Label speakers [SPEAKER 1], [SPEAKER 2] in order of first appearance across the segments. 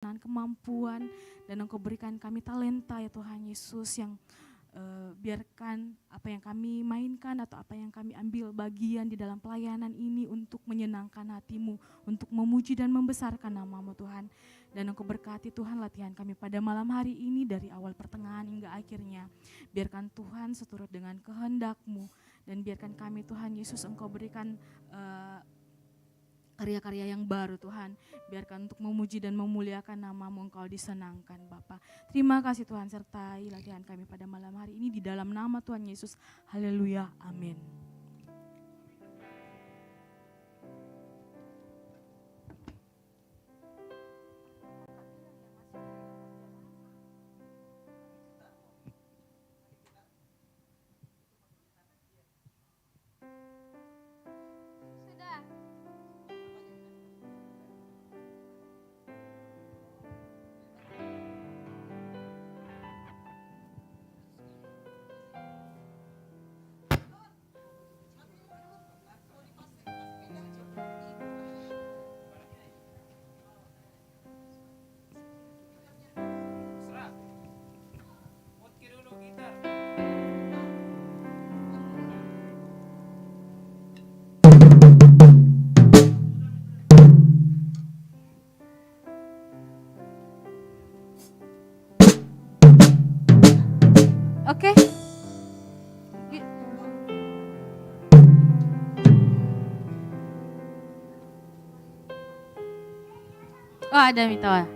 [SPEAKER 1] kemampuan, dan Engkau berikan kami talenta ya Tuhan Yesus, yang biarkan apa yang kami mainkan atau apa yang kami ambil bagian di dalam pelayanan ini untuk menyenangkan hati-Mu, untuk memuji dan membesarkan nama-Mu Tuhan. Dan Engkau berkati Tuhan latihan kami pada malam hari ini dari awal pertengahan hingga akhirnya. Biarkan Tuhan seturut dengan kehendak-Mu, dan biarkan kami Tuhan Yesus Engkau berikan karya-karya yang baru Tuhan. Biarkan untuk memuji dan memuliakan nama-Mu Engkau disenangkan Bapa. Terima kasih Tuhan, sertai latihan kami pada malam hari ini di dalam nama Tuhan Yesus. Haleluya, amin. Oke. Oh, ada minta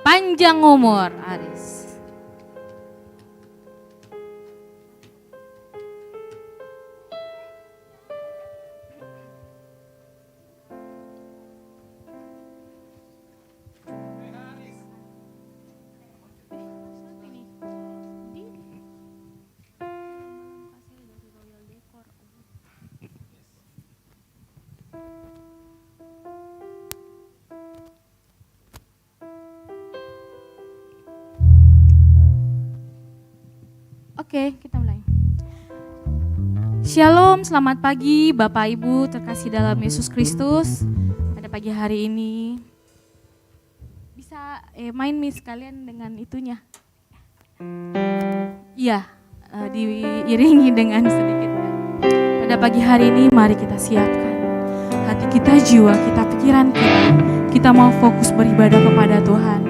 [SPEAKER 1] panjang umur Aris. Oke, kita mulai. Shalom, selamat pagi Bapak Ibu terkasih dalam Yesus Kristus. Pada pagi hari ini bisa main Miss kalian dengan itunya. Iya, diiringi dengan sedikit. Pada pagi hari ini mari kita siapkan hati kita, jiwa kita, pikiran kita. Kita mau fokus beribadah kepada Tuhan.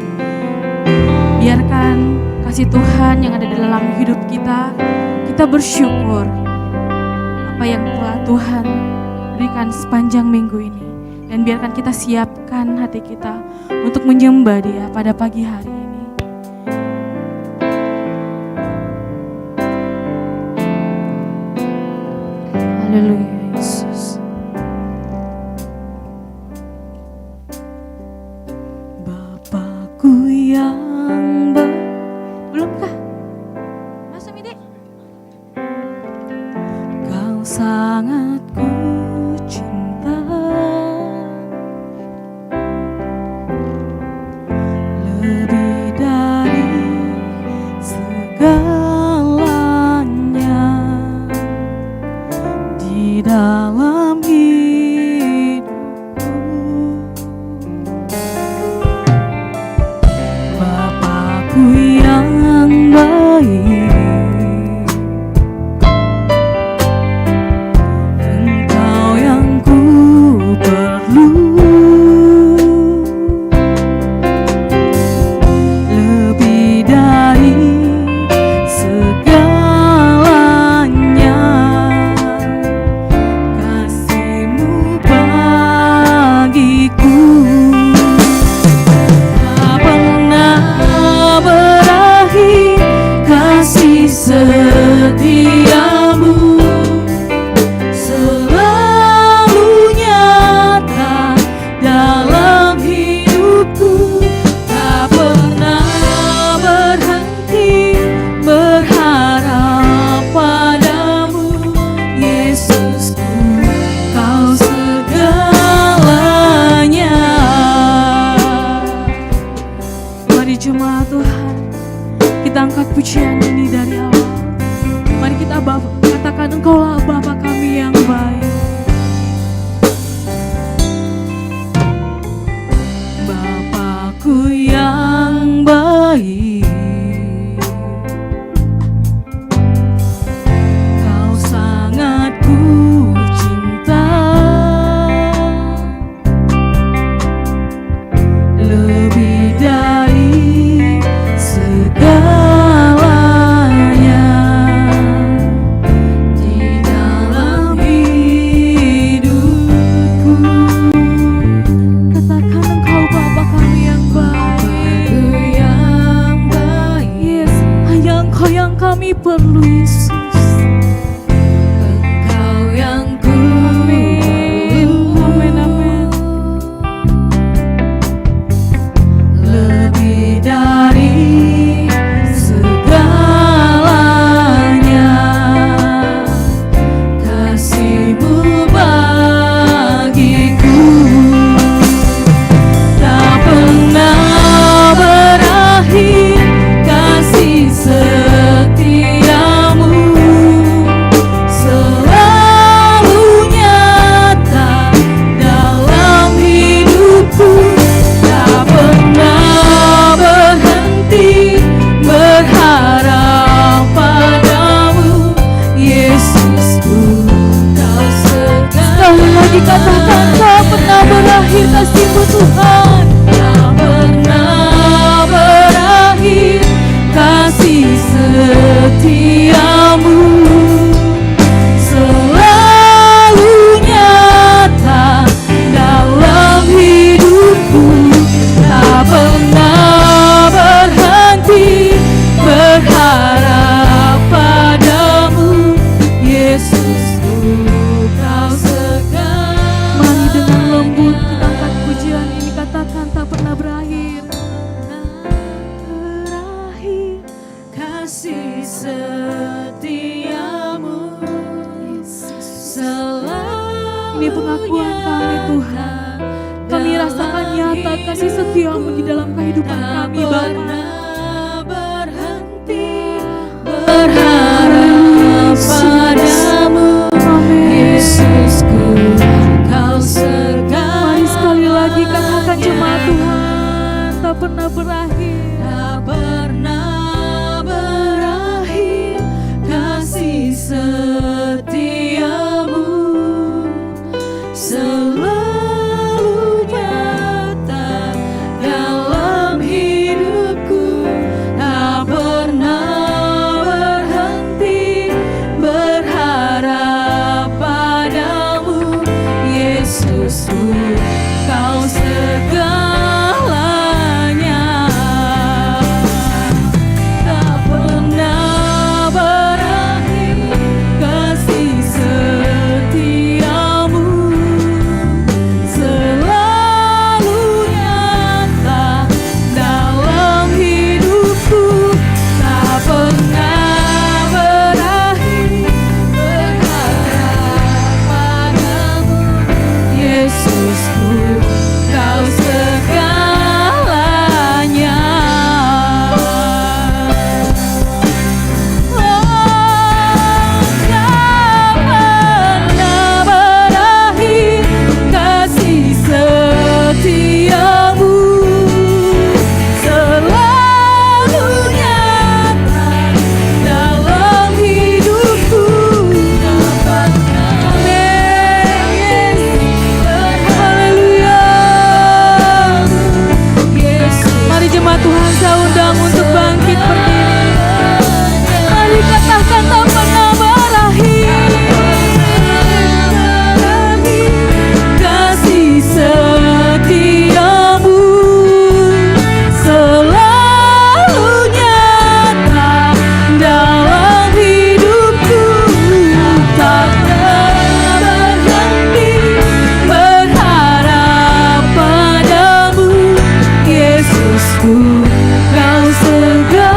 [SPEAKER 1] Biarkan kasih Tuhan yang ada di dalam hidup kita bersyukur apa yang telah Tuhan berikan sepanjang minggu ini. Dan biarkan kita siapkan hati kita untuk menyembah Dia pada pagi hari ini. Haleluya Yesus. Bapakku yang belumkah? Masuk Mide. Kau sangat ku cinta, lebih dari segalanya di dalam hidupku. Bapakku yang baik, Engkau yang ku perlu, lebih dari segalanya kasih-Mu bagiku. Tak pernah berakhir kasih setia-Mu, selalu nyata dalam hidupku. Tak pernah berhenti berharap padamu, Yesusku, Kau segalanya. Mari jemaat Tuhan, kita angkat pujian ini dari awal. Mari kita katakan, Engkaulah Bapa kami yang baik. Bapakku yang perlu Yesus.
[SPEAKER 2] Engkau yang ku
[SPEAKER 1] Amin, amin, amin.
[SPEAKER 2] lebih dari segalanya, kasih-Mu bagiku tak pernah berakhir, kasih setiamu selalu nyata dalam hidupku, tak pernah berhenti berharap padamu, Yesusku, Kau segala.
[SPEAKER 1] Sekali lagi katakan, tak pernah berakhir kasih-Mu Tuhan.
[SPEAKER 2] Tak pernah berakhir, kasih setiamu selalu nyata dalam hidupku, tak pernah berhenti berharap padamu, Yesusku, Kau segala.
[SPEAKER 1] Mari dengan lembut kita angkat pujian ini, katakan tak pernah berakhir.
[SPEAKER 2] Berakhir kasih setiamu selalu.
[SPEAKER 1] Ini pengakuan kami Tuhan. Kami rasakan nyata kasih setiamu di dalam kehidupan kami Bapa.
[SPEAKER 2] Berhenti berharap padamu, Yesusku, Kau segala.
[SPEAKER 1] Mari sekali lagi katakan jemaat Tuhan, tak pernah berakhir.
[SPEAKER 2] Tak pernah berakhir, kasih setiamu selalu nyata dalam hidupku, tak pernah berhenti berharap padamu, Yesusku, Kau segalanya. Tak pernah berakhir, kasih setiamu selalu nyata dalam hidupku, tak pernah berakhir berharap padamu, Yesusku, Kau segalanya. Tak pernah berakhir, kasih setiamu selalu nyata dalam hidupku, tak pernah. Haleluya, Yesus.
[SPEAKER 1] Mari jemaat Tuhan, saya undang untuk bangkit berdiri. Mari katakan tak pernah berakhir.
[SPEAKER 2] Kasih setiamu selalu nyata dalam hidupku, tak pernah berhenti berharap padamu, Yesusku, Kau segalanya,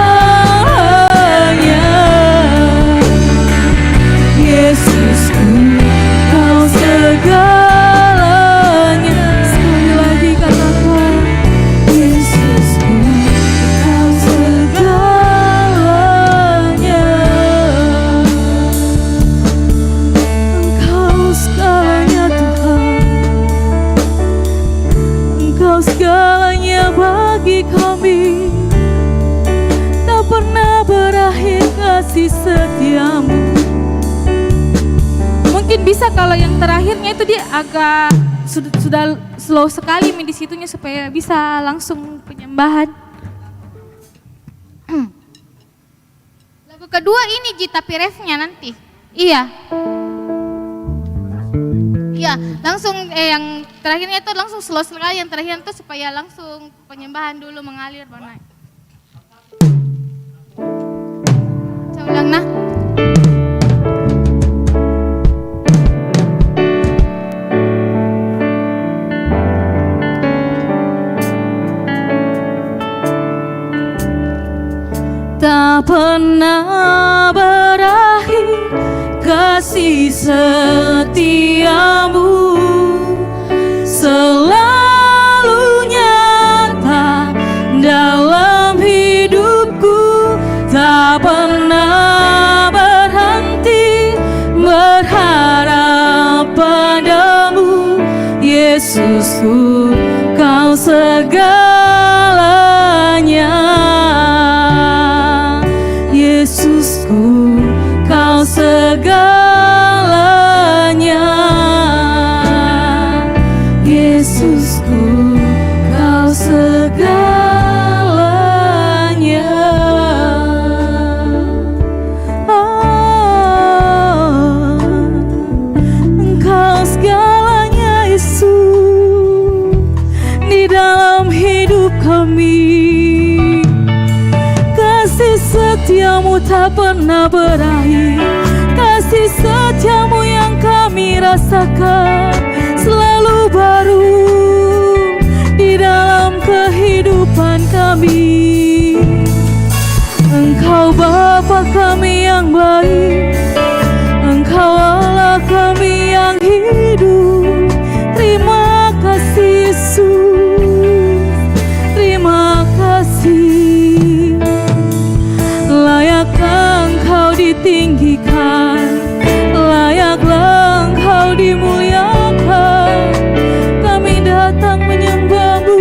[SPEAKER 2] Yesusku, Kau segalanya.
[SPEAKER 1] Sekali lagi katakan,
[SPEAKER 2] Yesusku, Kau segalanya.
[SPEAKER 1] Engkau segalanya Tuhan. Engkau segalanya bagi kami. Tak pernah berakhir kasih setiamu. Mungkin bisa kalau yang terakhirnya itu dia agak sudah slow sekali di situnya supaya bisa langsung penyembahan.
[SPEAKER 3] Lagu kedua ini Ji, tapi refnya nanti. Iya. Iya, langsung yang terakhirnya itu langsung slow sekali, yang terakhir itu supaya langsung penyembahan dulu mengalir baru naik. Saya ulang nah.
[SPEAKER 2] tak pernah berakhir kasih setiamu, selalu nyata dalam hidupku, tak pernah berhenti berharap padamu. Yesusku, kau segalanya. Yesusku, kau segalanya. Yesusku, kau segalanya. Oh, Engkau segalanya Yesus di dalam hidup kami. Kasih setiamu tak pernah berakhir, kasih setiamu yang kami rasakan selalu baru di dalam kehidupan kami. Engkau Bapa kami yang baik, Engkau Allah kami yang hidup. Terima kasih Yesus, terima kasih. Layaklah Engkau ditinggikan, layaklah Engkau dimuliakan. Kami datang menyembah-Mu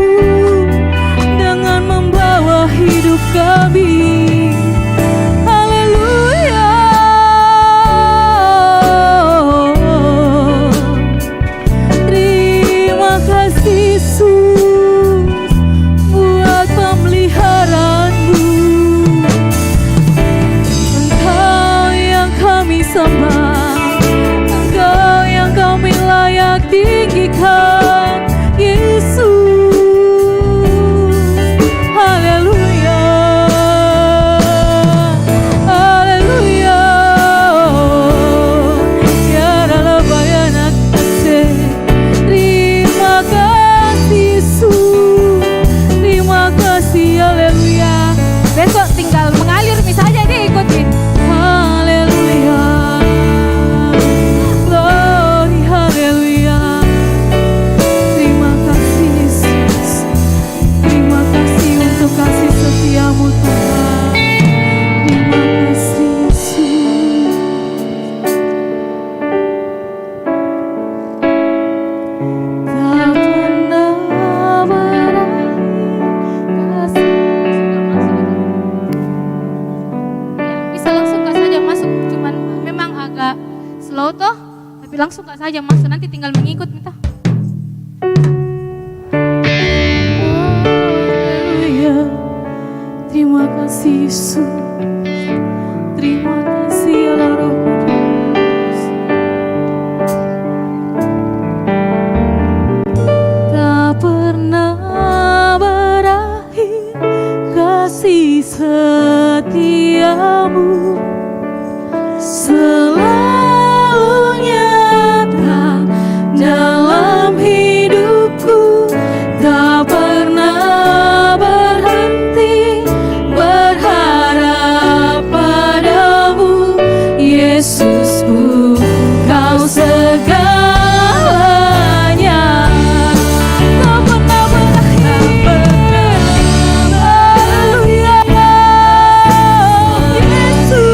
[SPEAKER 2] dengan membawa hidup kami. Haleluya. Terima kasih Yesus buat pemeliharaan-Mu. Engkau yang kami sembah, Engkau yang kami layak tinggikan, Yesus. Haleluya, haleluya. Ya Rabbana kasih. Terima kasih Yesus, terima kasih, haleluya.
[SPEAKER 3] Besok tinggal mengalir saja deh, ikutin.
[SPEAKER 2] Haleluya, glory, haleluya. Terima kasih Yesus, terima kasih untuk kasih setiamu Tuhan. Terima kasih Yesus. Tak pernah berakhir kasih.
[SPEAKER 3] Bisa langsung kak saja masuk, cuman memang agak slow toh, tapi langsung kak saja masuk, nanti tinggal mengikut minta.
[SPEAKER 2] Haleluya. Terima kasih Yesus, terima kasih Allah Roh Kudus. Tak pernah berakhir kasih setiamu, selalu nyata dalam hidupku, tak pernah berhenti berharap padamu. Yesusku, kau segalanya. Tak pernah berakhir. Haleluya. Yesus.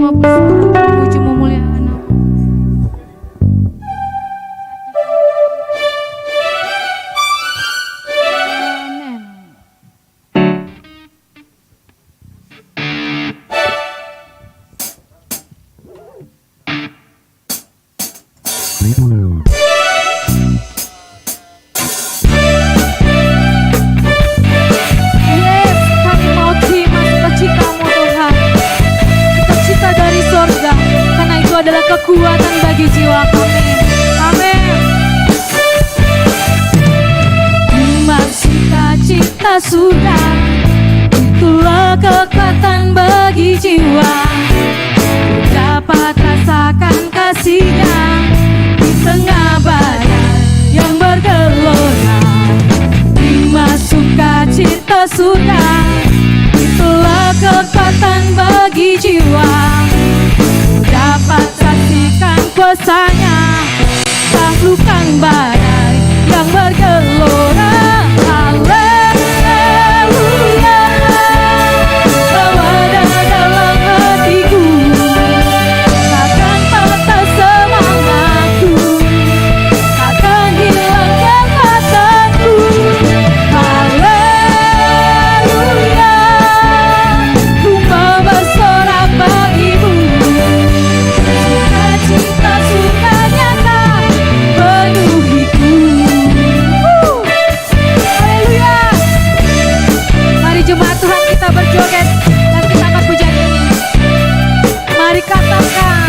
[SPEAKER 3] semua bersorak memuji memuliakan nama.
[SPEAKER 2] Yes, kami mau terima sukacita-Mu Tuhan. Sukacita dari sorga, karena itu adalah kekuatan bagi jiwa kami. Amin. Terima sukacita surga, itulah kekuatan bagi jiwa. Dapat rasakan kasih-Nya di tengah badai yang bergelora. Terima sukacita surga, itulah kekuatan bagi jiwa. Dapat saksikan kuasa-Nya, taklukkan badai yang bergelora. Haleluya, bawa dalam hatiku, takkan patah semangatku, takkan hilang kekuatanku. Haleluya, ku mau bersorak bagimu. Sukacita surga nyata penuhiku. Haleluya. Mari jemaat Tuhan kita berjoget dan kita akan pujian ini. Mari katakan,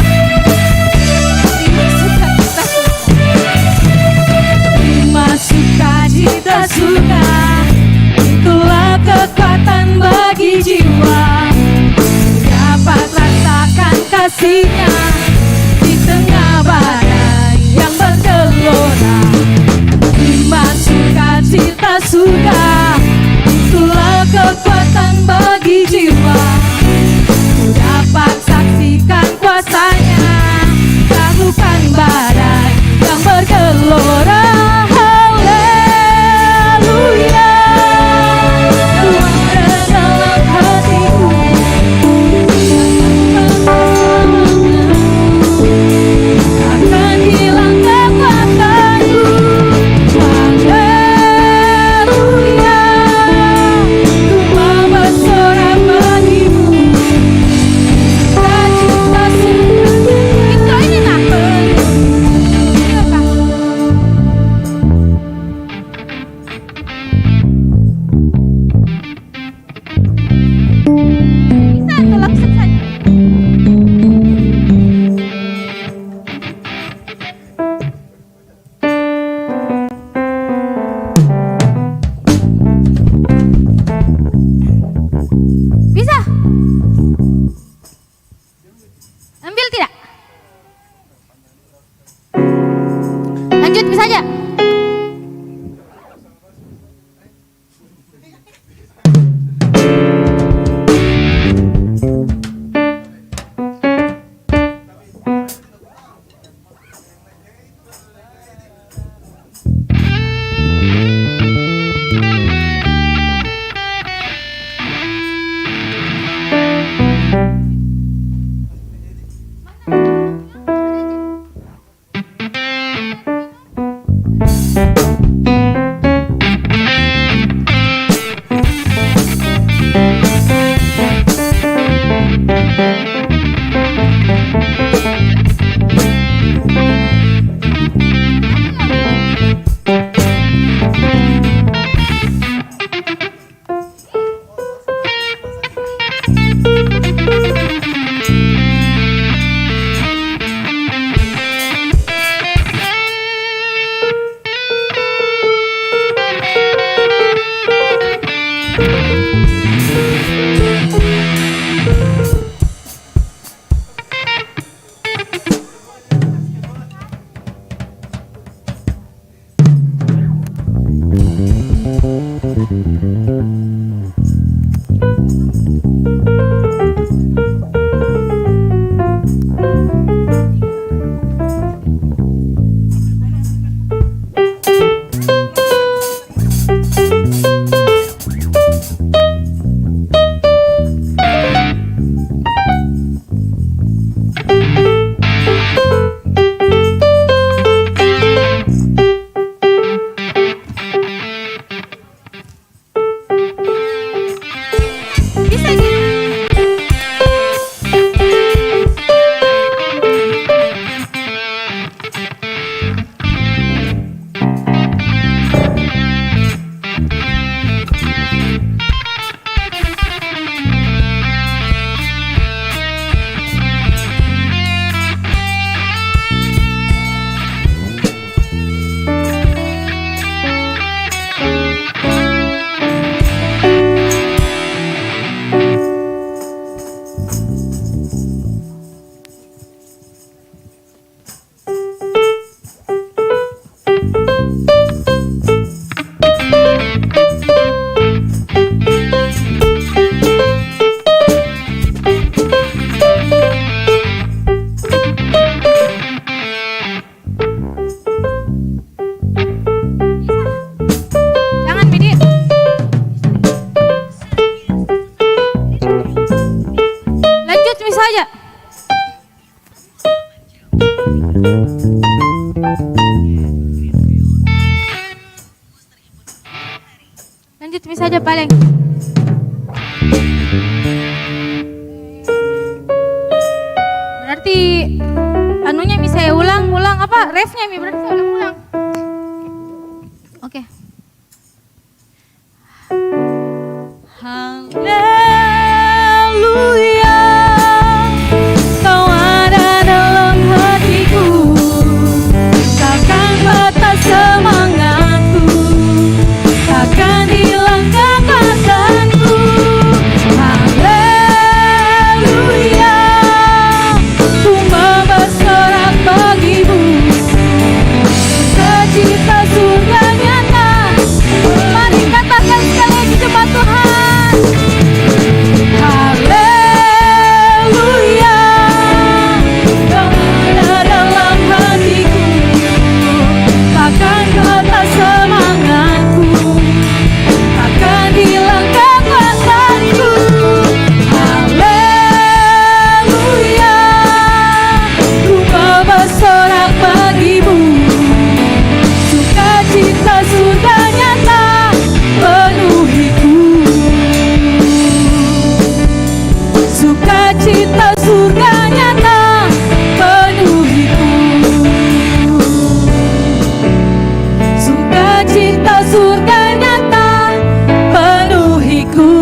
[SPEAKER 2] terima sukacita surga, itulah kekuatan bagi jiwa. Dapat rasakan kasih-Nya di tengah badai yang bergelora. Terima sukacita surga, itulah kekuatan bagi jiwa. Dapat saksikan kuasa-Nya, taklukkan badai yang bergelora. Haleluya, ku ada dalam hatiku, takkan hilang kekuatanku. Haleluya, ku mau bersorak bagimu. Sukacita surga,
[SPEAKER 3] Itu ini nah. Iya, Kak. Bisa tuh langsung saja. Bisa? Ambil tidak? Lanjut bisa aja. Lanjut Mi saja paling. Berarti anunya Mi saya ulang apa? Refnya Mi berarti saya ulang. Oke.
[SPEAKER 2] Haleluya, Kau ada dalam hatiku, takkan patah semangatku, takkan hilang kekuatanku. Haleluya, ku bersorak bagimu, sukacita surga nyata. Mari katakan sekali lagi jemaat Tuhan. Haleluya, Kau ada dalam hatiku, takkan patah semangatku, takkan hilang kekuatanku. Haleluya, ku bersorak bagimu, sukacita surga nyata penuhiku, sukacita surga nyata penuhiku, sukacita surga nyata penuhiku.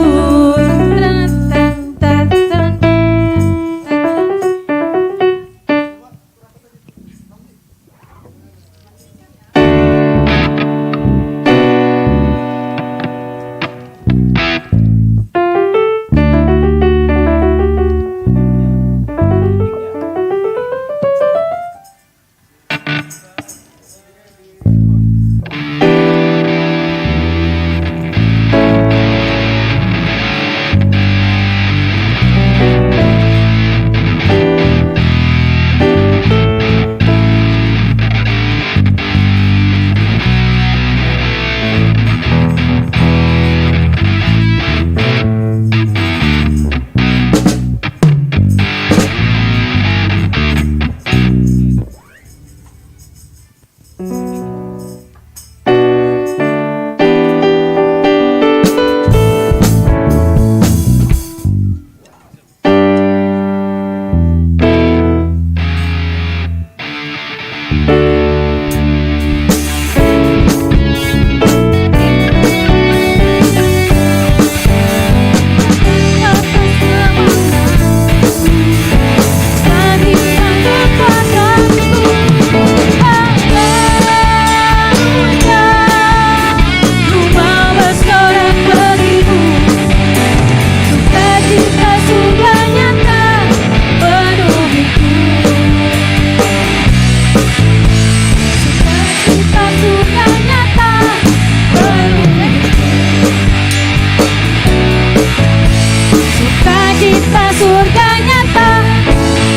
[SPEAKER 2] Sukacita surga nyata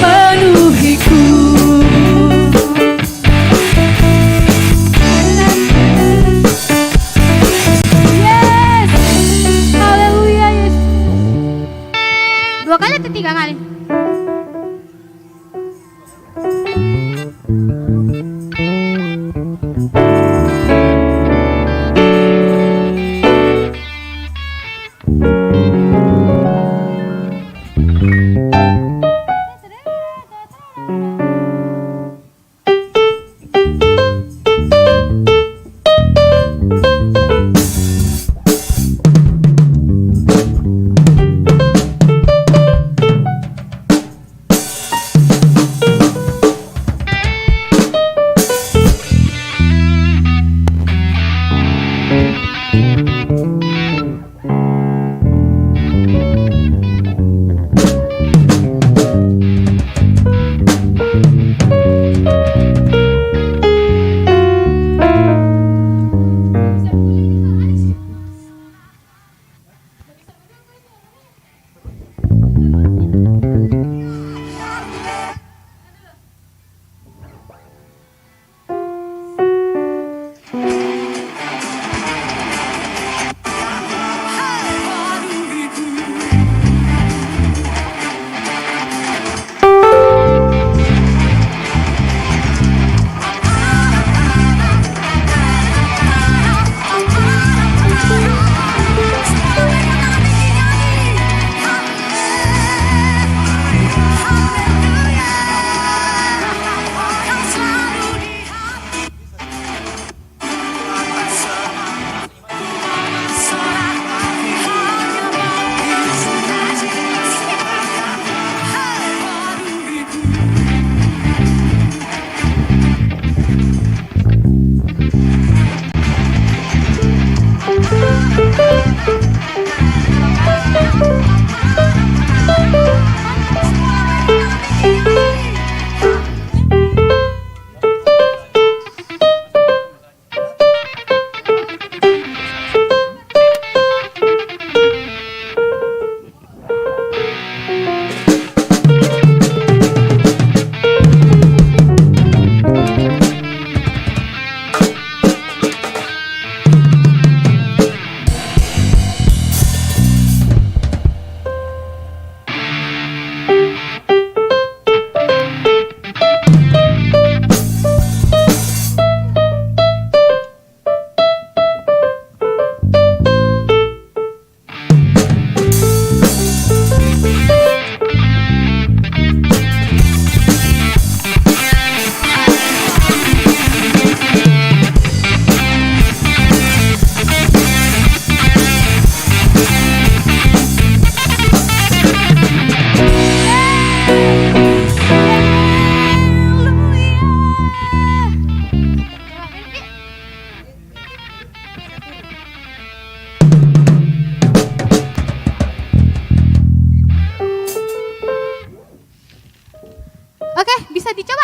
[SPEAKER 2] penuhiku. Yes, haleluya Yesus.
[SPEAKER 3] 2 kali atau 3 kali?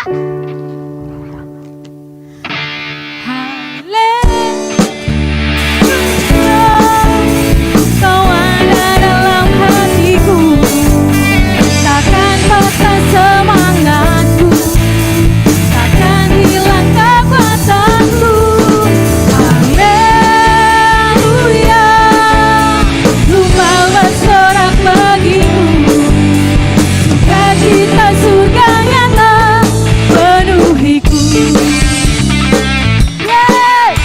[SPEAKER 2] Kau ada dalam hatiku, takkan patah semangatku, takkan hilang kekuatanku. Haleluya, ku mau bersorak bagimu, sukacita surga nyata penuhiku. Yes,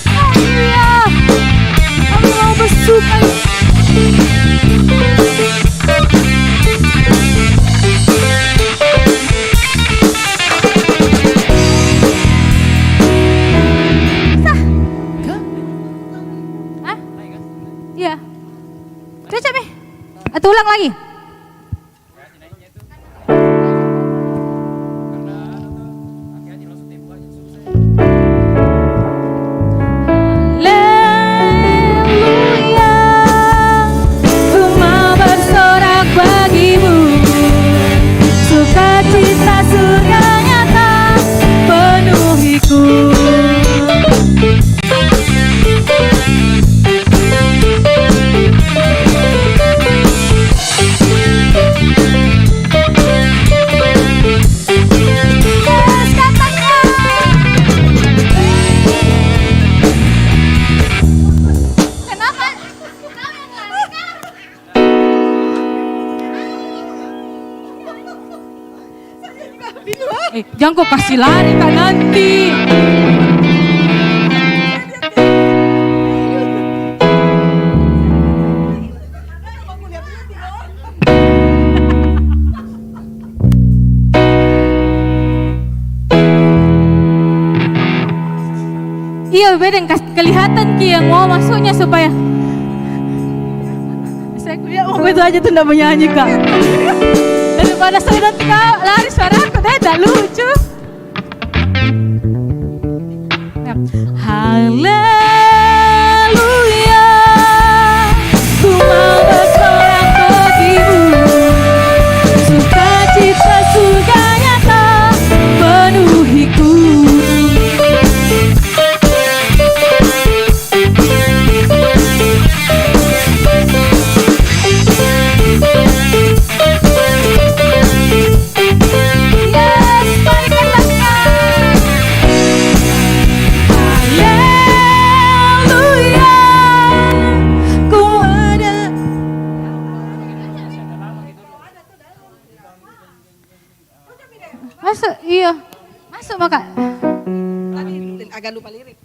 [SPEAKER 2] haleluya, kami mau bersuka. Hah? Iya. Cocok nih. Atau ulang lagi? Haleluya, ku mau bersorak bagimu, sukacita surga nyata penuhiku. Yes, katakan. Kenapa? Jangan kau kasih lari kan nanti. Iya beda kelihatan ki yang mau masuknya supaya saya kuliah mau itu aja tuh nggak menyanyi kak. Daripada saya nanti kak lari suara aku deh tak lucu. Ya. Haleluya, ku mau bersorak bagimu, sukacita surga nyata penuhiku. Yes, mari katakan. Haleluya, ku ada. Masuk, iya. Masuk maka.
[SPEAKER 4] Agak lupa lirik.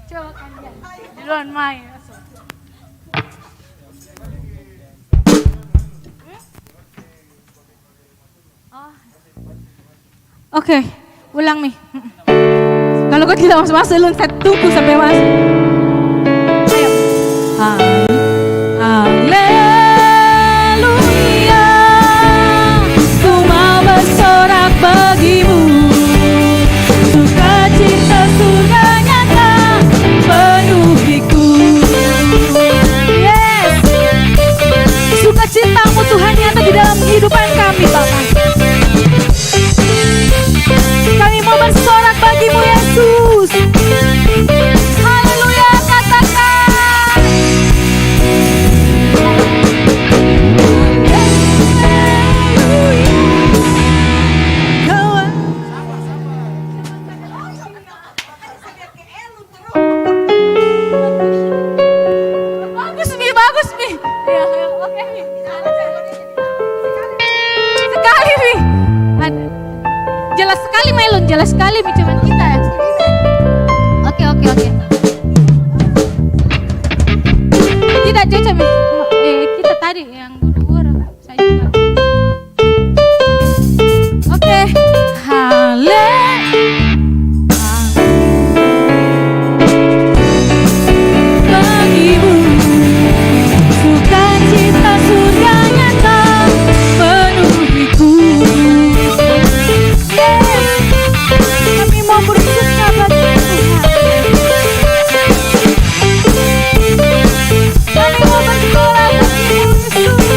[SPEAKER 1] Coba kan ya. Duluan main.
[SPEAKER 2] Oke, ulang nih. Kalau kau tidak masuk-masuk, lu saya tunggu sampai masuk. Ayo. Haleluya, ku mau bersorak bagimu, sukacita surga nyata penuhiku. Yes, sukacitamu Tuhan nyata di dalam kehidupan kami Bapa. Kami mau bersorak bagimu Yesus. Haleluya, katakan. Bagus Mi, bagus Mi. Ya, oke Mi. Sekali Mi. Jelas sekali Melon, jelas sekali Mi cuman kita ya. Oke. Tidak cocok Mi. Kita tadi yang buru-buru. Saya juga. Oke. Bagimu, sukacita surga nyata penuhiku. Yes, kami mau bersuka bagi Tuhan. Kami mau bersorak bagimu Yesus.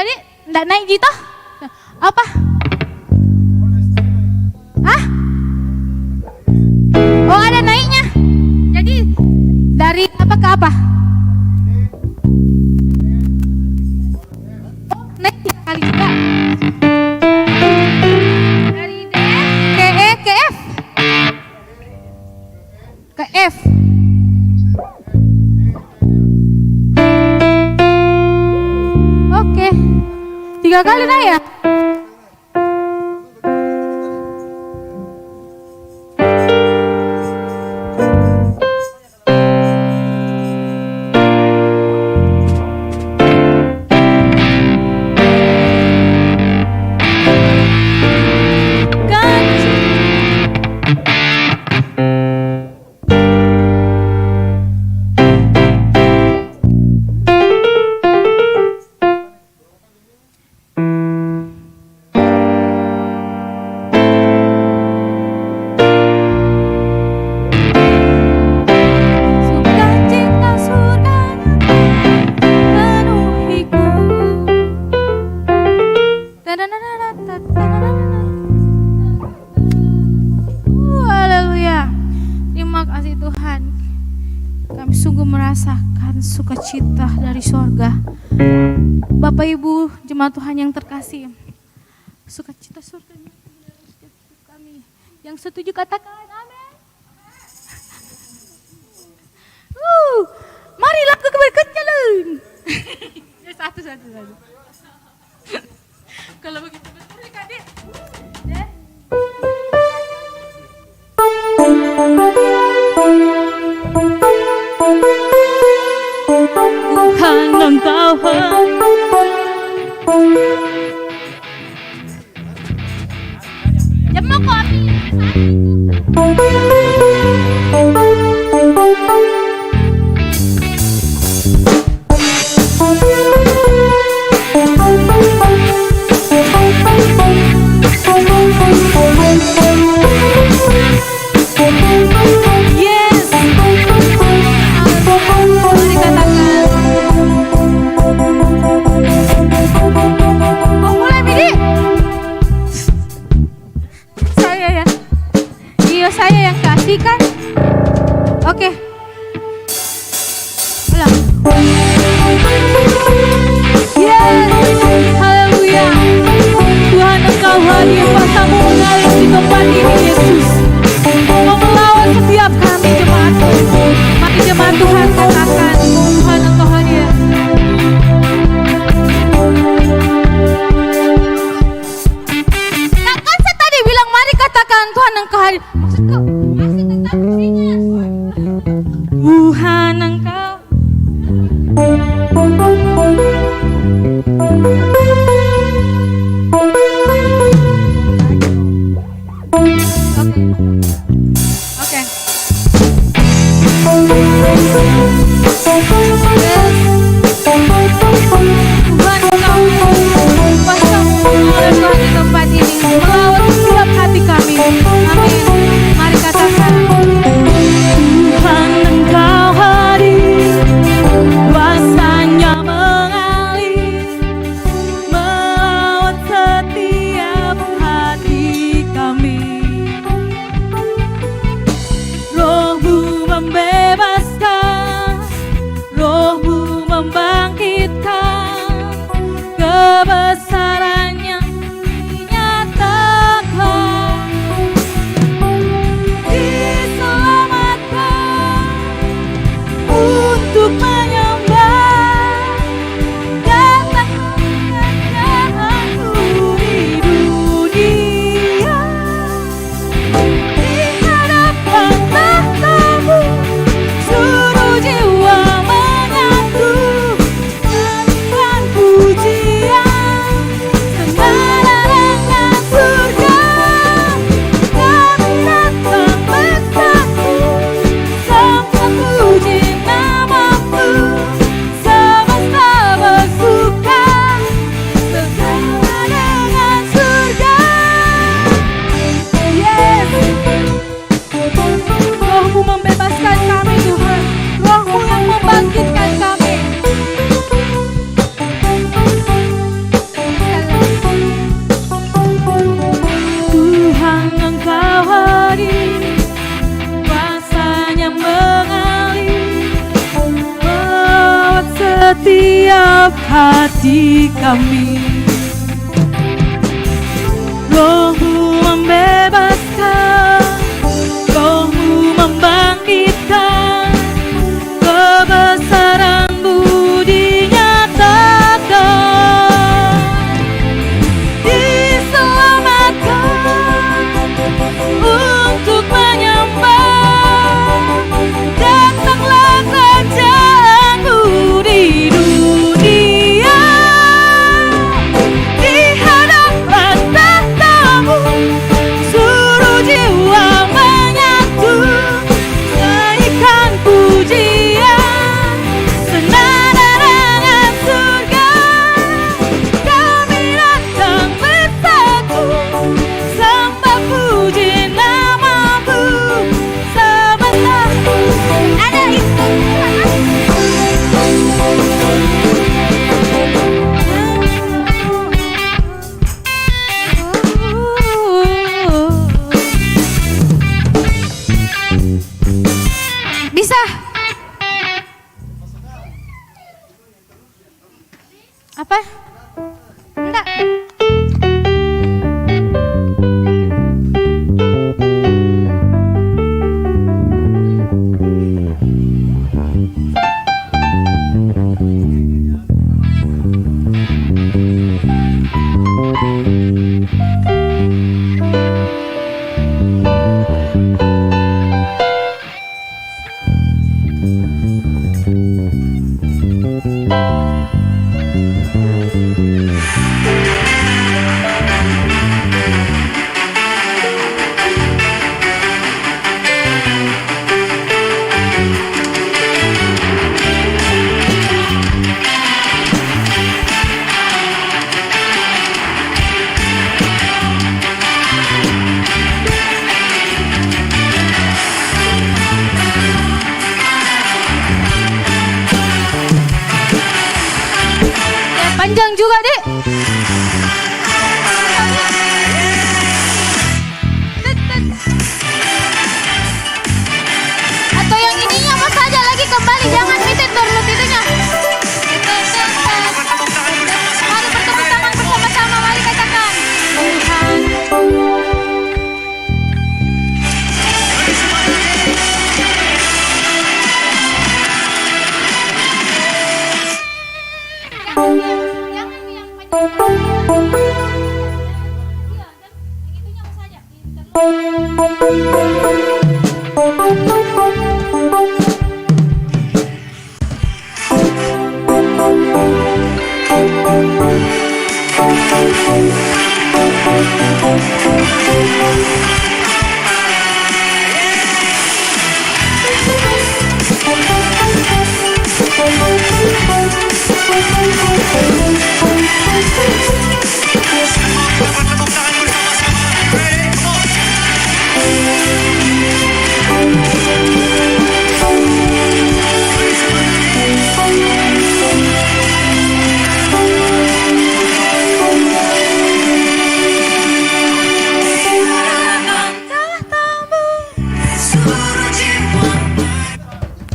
[SPEAKER 3] Jadi ndak naik gitu? Apa? Hah? Oh ada naiknya. Jadi dari apa ke apa? Oh naik 3 kali juga. Dari D ke E ke F. Ke F. Oke. 3 kali naik ya? Sukacita surganya penuhiku. Haleluya. Terima kasih Tuhan. Kami sungguh merasakan sukacita dari sorga. Bapak Ibu jemaat Tuhan yang terkasih, sukacita surganya dari setiap hidup kami. Yang setuju katakan amin. Mari lakukan berkejalan. Satu. Kalau begitu betul ya Kak Dik. Tuhan Engkau Jemok kopi. Yes. Mari katakan.
[SPEAKER 2] hati kami. Roh-Mu membebaskan, Roh-Mu membangkitkan, kebesaran-Mu dinyatakan. Diselamatkan untuk menyembah, datanglah kerajaan-Mu di dunia. Di hadapan tahta-Mu, seluruh jiwa menyatu, nyanyikan pujian, senada dengan surga. Kami datang bersatu, sembah puji nama-Mu. Sebentar ada itu.
[SPEAKER 3] Bisa? Apa? Enggak. Panjang juga, Dek. Atau yang ininya mas aja lagi kembali, jangan minta turun itunya. Mari bertepuk tangan bersama-sama, mari katakan Tuhan.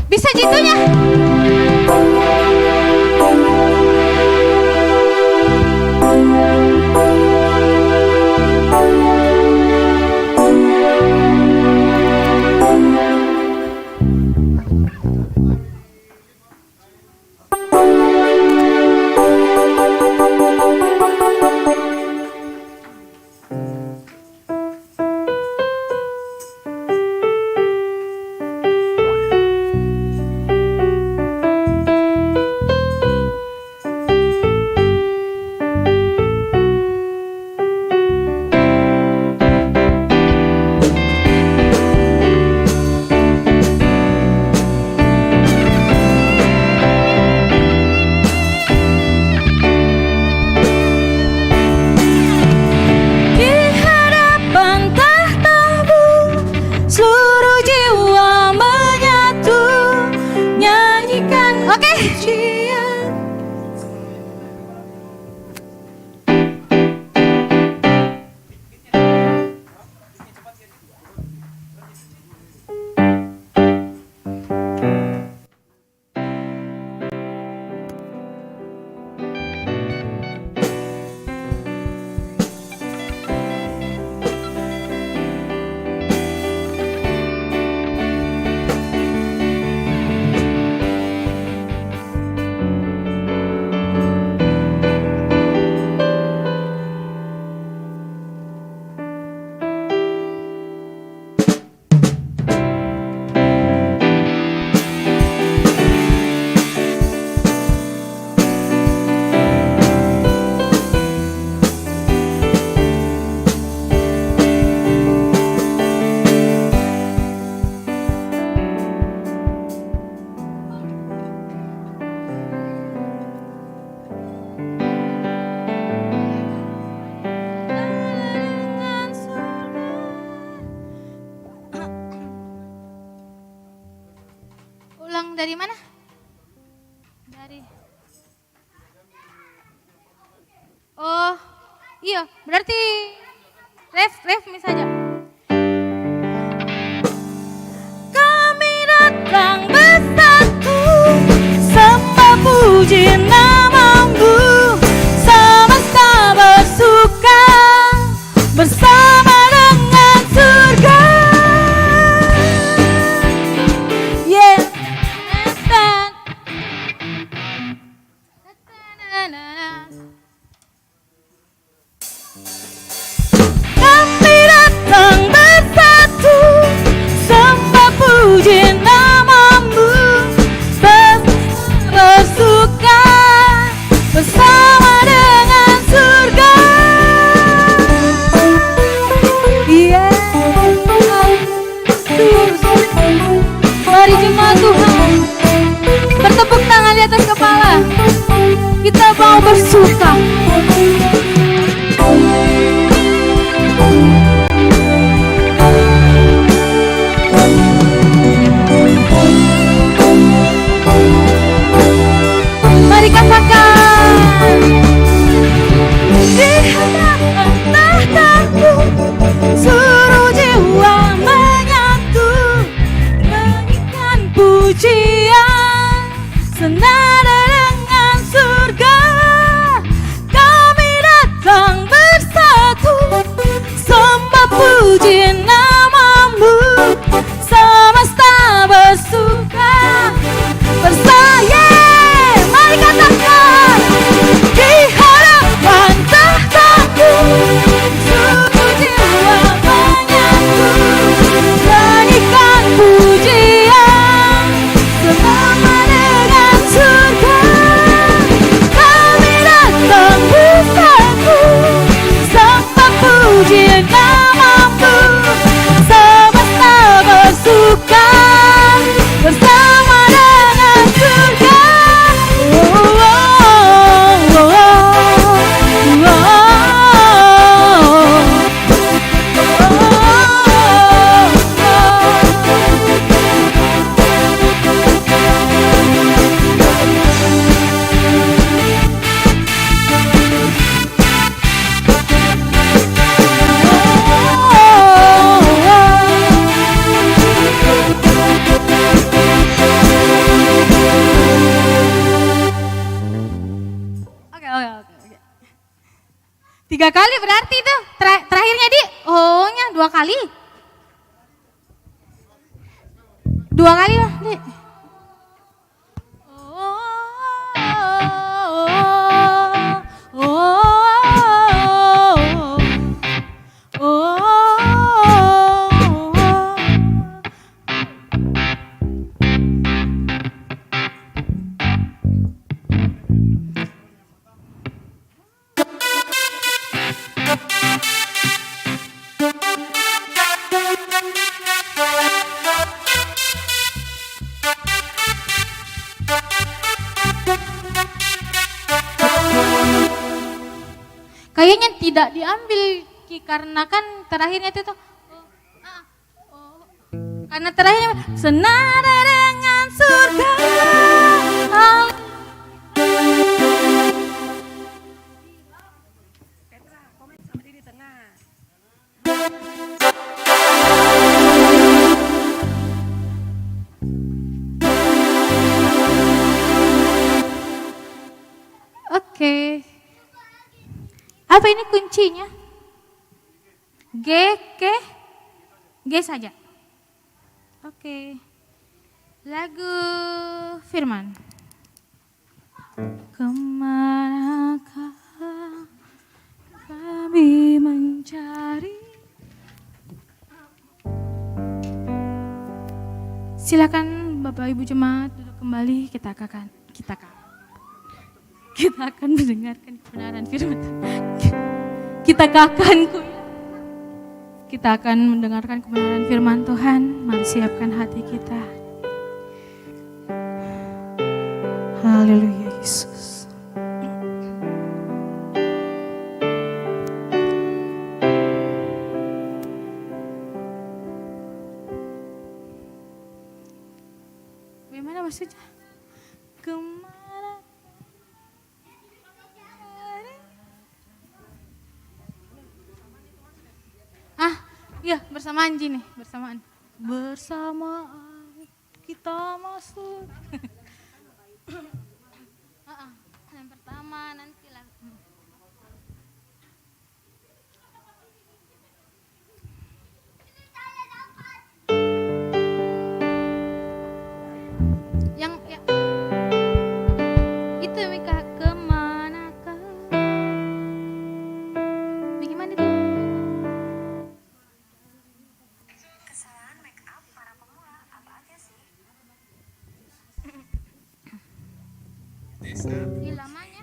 [SPEAKER 3] Bisa jitunya. Iya, berarti ref saja. Kami datang bersatu, sembah puji namamu, semesta bersuka bersama dengan surga. Yeah. Kami datang bersatu, sembah puji namamu, bersuka bersama dengan surga. Yeah. Mari jemaat Tuhan, bertepuk tangan di atas kepala, kita mau bersuka. Mari katakan, di hadapan tahtamu seluruh jiwa menyatu, nyanyikan pujian senada dengan surga. Kami datang bersatu, sembah puji namamu, semesta bersuka bersaya. Mari katakan, di hadapan tahtamu seluruh jiwa menyatu, nyanyikan pujian bersama dengan surga. Kami datang bersatu, sembah puji namamu, semesta bersuka bersama dengan surga. Oke. 3 kali berarti itu terakhirnya di ohnya 2 kali. 2 kali lah di. Kayaknya tidak diambil Ki, karena kan terakhirnya itu tuh karena terakhirnya senada dengan surga. Oke. Apa ini kuncinya? G saja. Oke. Lagu Firman. Kemanakah kami mencari? Silakan Bapak Ibu jemaat duduk kembali, kita akan mendengarkan kebenaran firman. Kita akan mendengarkan kebenaran firman Tuhan. Mari siapkan hati kita. Haleluya Yesus. Bagaimana maksudnya? Kemana? Ya, bersamaan Ji nih, bersamaan. Bersamaan kita masuk. Yang pertama nanti lah. Yang ya, itu Mika kemanakah? Bagaimana itu?
[SPEAKER 5] Kesalahan make up para pemula apa aja sih?
[SPEAKER 3] Ini lamanya.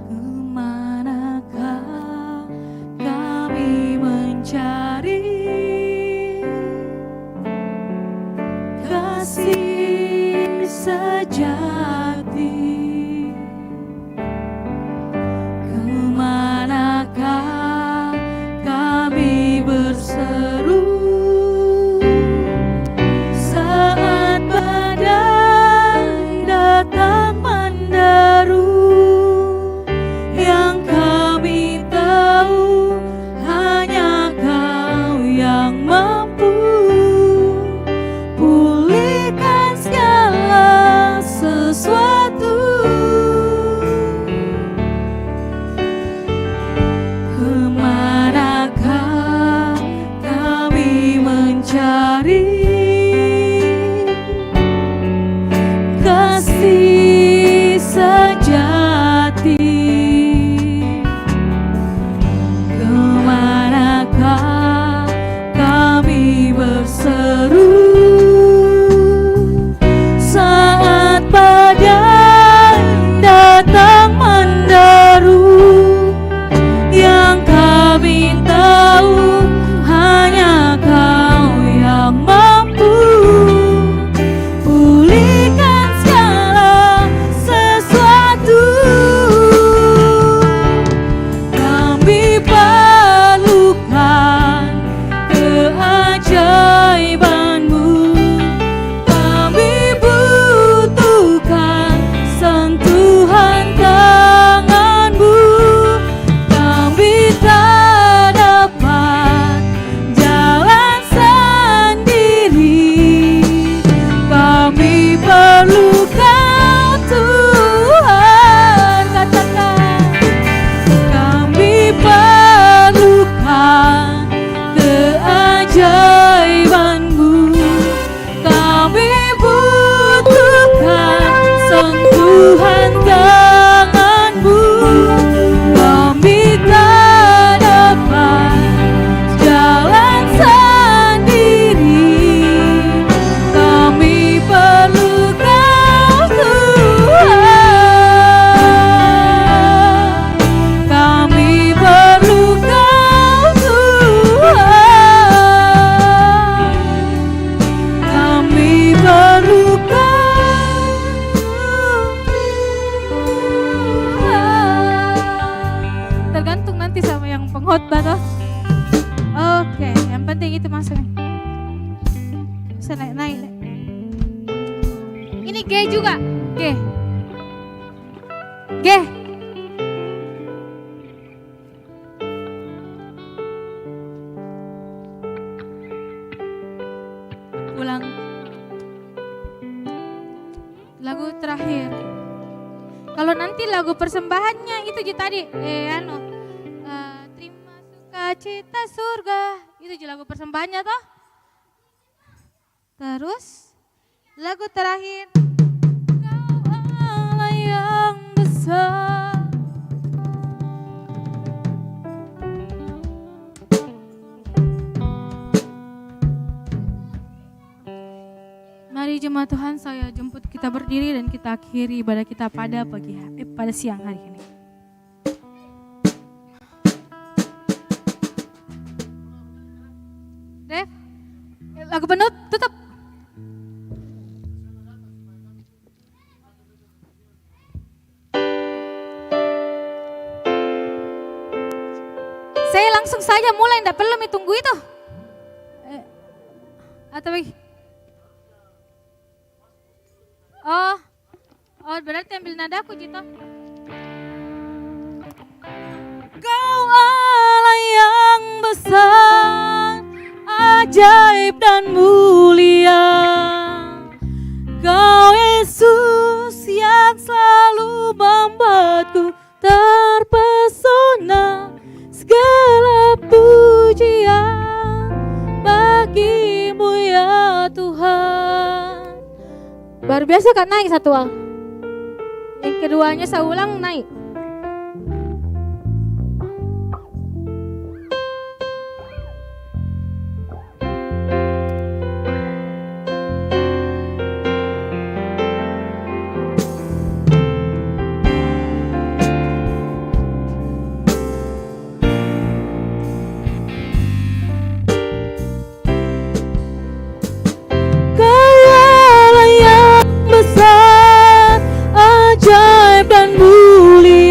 [SPEAKER 2] Kemanakah kami mencari kasih sejati? Kemanakah kami berseru saat badai datang menderu? Yang kami tahu hanya Kau yang mampu pulihkan segala sesuatu. Kemanakah kami mencari kasih sejati? Kemanakah kami berseru saat badai datang menderu? Yang kami tahu hanya Kau yang mampu pulihkan segala sesuatu. Kami perlukan keajaiban-Mu. Kami butuhkan sentuhan tangan-Mu. Kami tak dapat jalan sendiri. Kami perlu Kau Tuhan. Katakan, kami perlukan keajaiban-Mu. Kami butuhkan sentuhan tangan-Mu. Kami tak dapat jalan sendiri. Kami perlu Kau Tuhan. Kami perlu Kau Tuhan. Kami perlu Kau Tuhan.
[SPEAKER 3] Tergantung nanti sama yang pengkhotbah toh. Oke, yang penting itu masuk nih. Bisa naik. Ini G juga, G. Ulang. Lagu terakhir. Kalau nanti lagu persembahannya itu je tadi, terima sukacita surga, itu je lagu persembahannya toh. Terus lagu terakhir, Kau Allah yang besar. Mari jemaat Tuhan, saya jemput kita berdiri dan kita akhiri ibadah kita pada pada siang hari ini. Dev, lagu penutup tutup. Saya langsung saja mulai, tidak perlu tunggu itu. Atau bagaimana? Oh berarti ambil nadaku Cito. Kau Allah yang besar, ajaib dan mulia. Kau Yesus yang selalu membuatku terpesona. Segala pujian bagimu ya Tuhan. Baru biasa kan naik satu al. Yang keduanya saya ulang naik.
[SPEAKER 2] Ajaib dan mulia.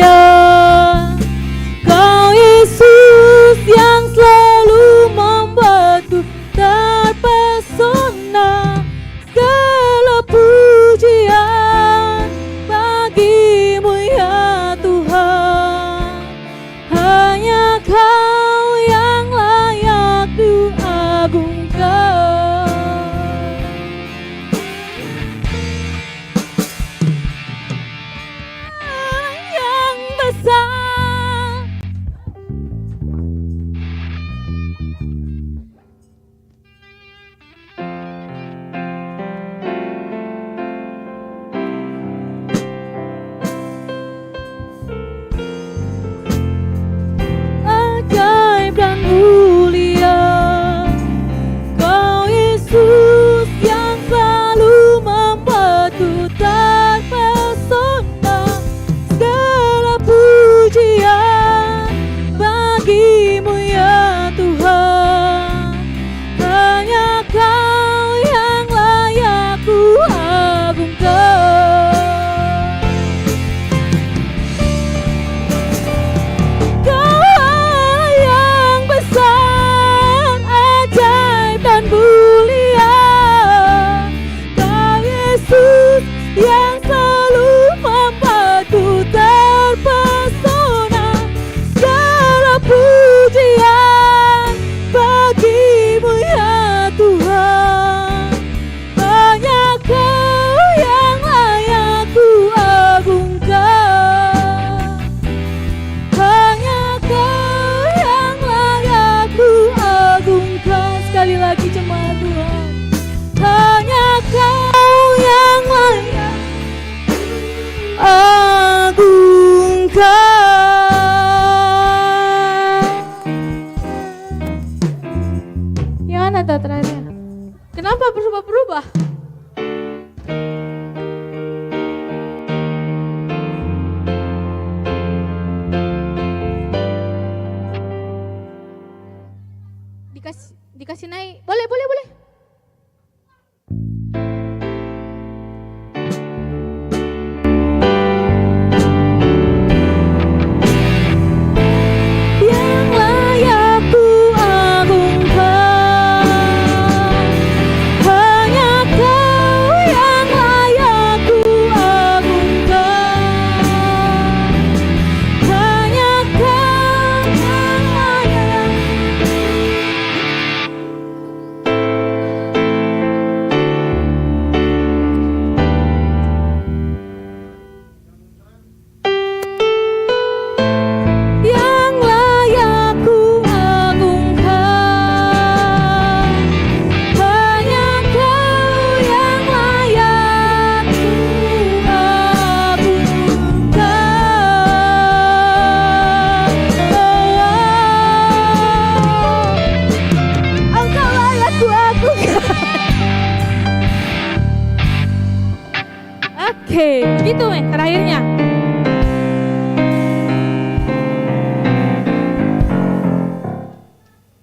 [SPEAKER 2] Gitu terakhirnya.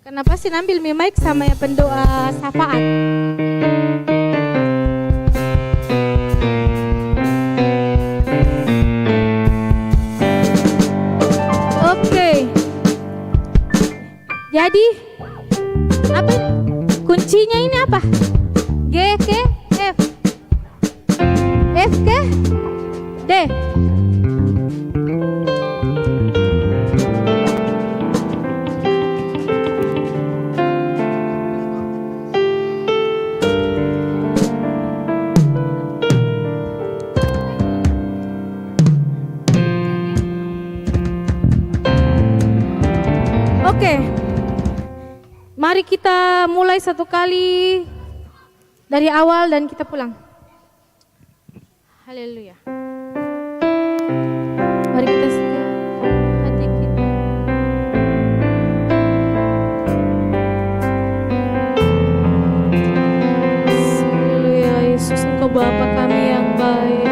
[SPEAKER 2] Kenapa sih ambil mic sama yang pendoa syafaat? Oke. Jadi apa ini? Kuncinya ini apa? G ke F. F ke D. Oke. Mari kita mulai satu kali dari awal dan kita pulang. Haleluya. Mari kita sedia hati kita. Haleluya, Yesus, Engkau Bapa kami yang baik.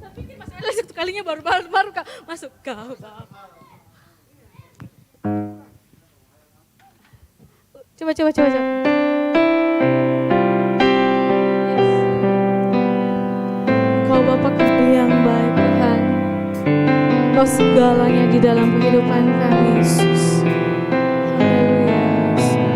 [SPEAKER 2] Tapi ini Mas Ella satu kalinya baru masuk kau. Coba. Kau Bapa kami yang baik Tuhan. Kau segalanya di dalam kehidupan kami Yesus. Haleluya Yesus.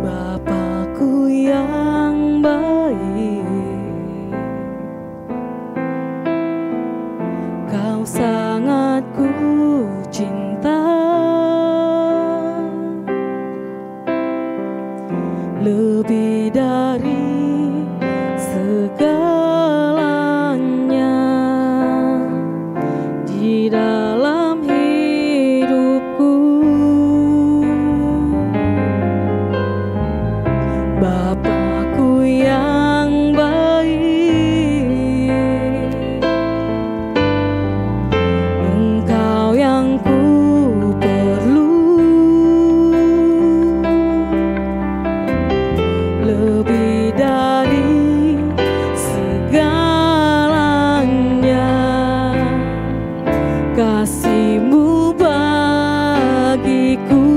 [SPEAKER 6] Bapakku yang baik, Kau sangat ku cinta, lebih dari segalanya di dalam hidupku. Bapakku yang baik, Engkau yang ku perlu, lebih dari segalanya. Kasih-Mu bagiku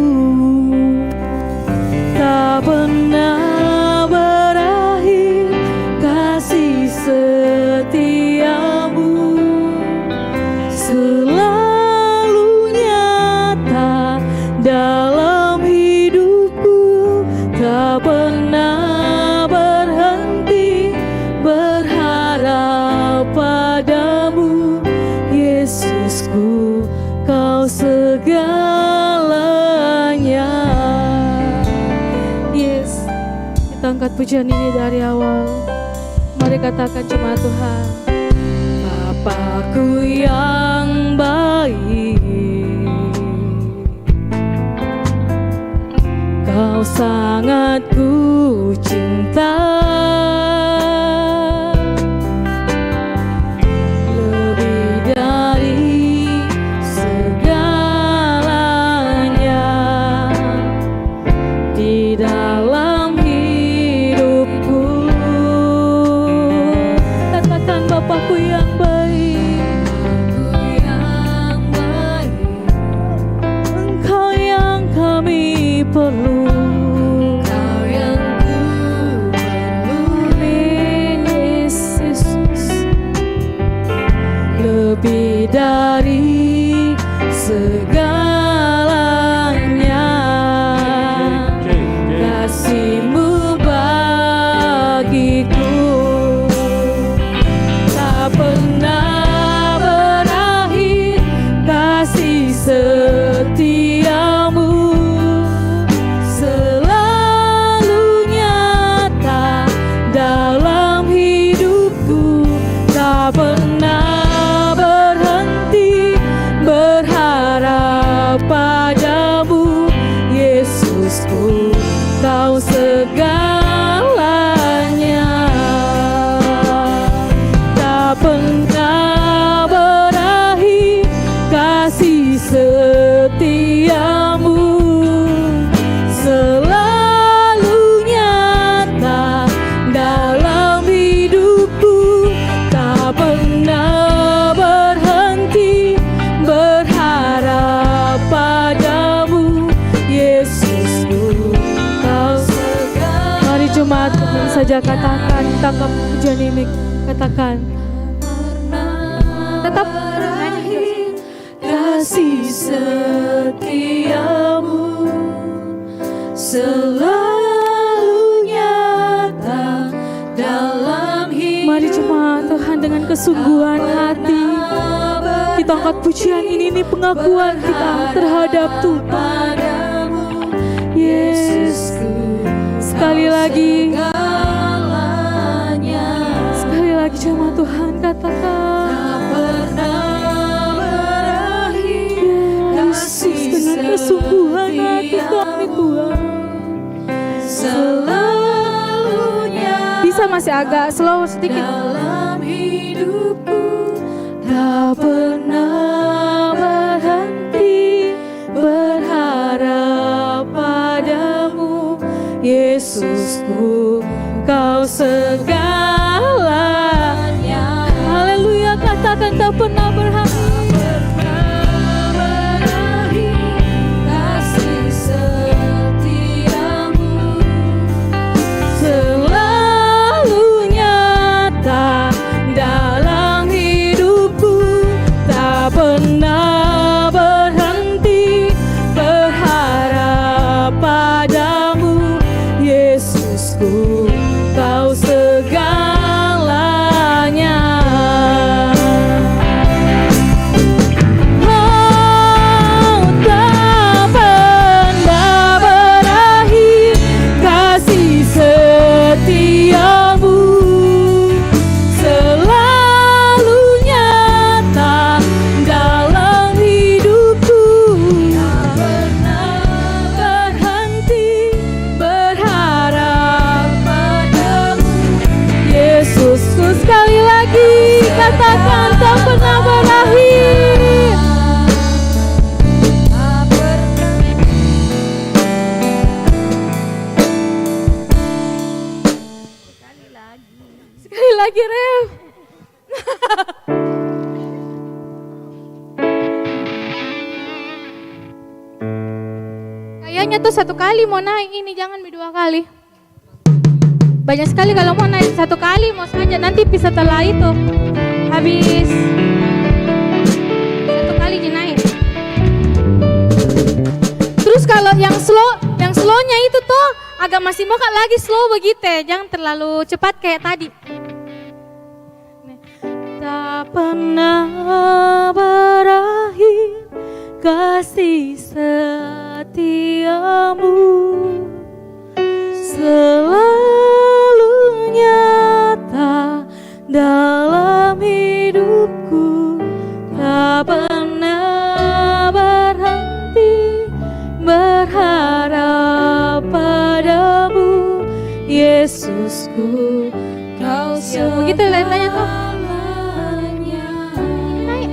[SPEAKER 6] tak pernah berakhir, kasih setiamu selalu nyata dalam hidupku, tak pernah berhenti berharap padamu. Yesusku, Kau segalanya.
[SPEAKER 2] Yes, kita angkat pujian ini dari awal. Mari katakan cuma Tuhan.
[SPEAKER 6] Bapakku yang baik, Kau sangat ku cinta, lebih dari segalanya di dalam hidupku.
[SPEAKER 2] Katakan Bapakku yang baik.
[SPEAKER 6] Engkau yang kami perlu, Kau yang ku Yesusku, Kau segalanya. Tak pernah berakhir kasih setiamu, selalu nyata dalam hidupku. Tak pernah berhenti berharap padamu, Yesusku, Kau segalanya.
[SPEAKER 2] Mari jemaat saja katakan, tangkap pujian ini, katakan. Tetap
[SPEAKER 6] Berakhir kasih setiamu, selalu nyata dalam hidup.
[SPEAKER 2] Mari jemaat Tuhan dengan kesungguhan hati kita angkat pujian ini pengakuan kita terhadap Tuhan.
[SPEAKER 6] Yesusku,
[SPEAKER 2] Sekali lagi,
[SPEAKER 6] segalanya.
[SPEAKER 2] sekali lagi jemaat Tuhan katakan.
[SPEAKER 6] Tak pernah berakhir kasih
[SPEAKER 2] Dengan kesungguhan hati kami Tuhan.
[SPEAKER 6] selalunya
[SPEAKER 2] Bisa masih agak slow sedikit.
[SPEAKER 6] dalam hidupku. Tak pernah berhenti berharap padamu, Yesusku, Kau segalanya.
[SPEAKER 2] Haleluya, katakan tak pernah berhenti.
[SPEAKER 6] Kasih setiamu selalu nyata dalam hidupku. Tak pernah berhenti berharap padamu, Yesusku, Kau segalanya. Oh, tak pernah berakhir kasih setiamu, selalu nyata dalam hidupku. Tak pernah berhenti berharap padamu, Yesusku. Sekali lagi katakan, tak pernah berakhir.
[SPEAKER 2] Sekali lagi, Rev.
[SPEAKER 3] Kayaknya tuh satu kali mau naik ini, jangan dua kali. Banyak sekali kalau mau naik satu kali mau saja, nanti bisa setelah itu habis satu kali aja naik. Terus kalau yang slownya itu tuh agak masih mau lagi slow begitu, jangan terlalu cepat kayak tadi.
[SPEAKER 2] Tak pernah berakhir kasih setiamu, selalu nyata dalam hidupku. Tak pernah berhenti berharap padamu, Yesusku, Kau
[SPEAKER 3] Begitu lain-lainnya tuh. Naik.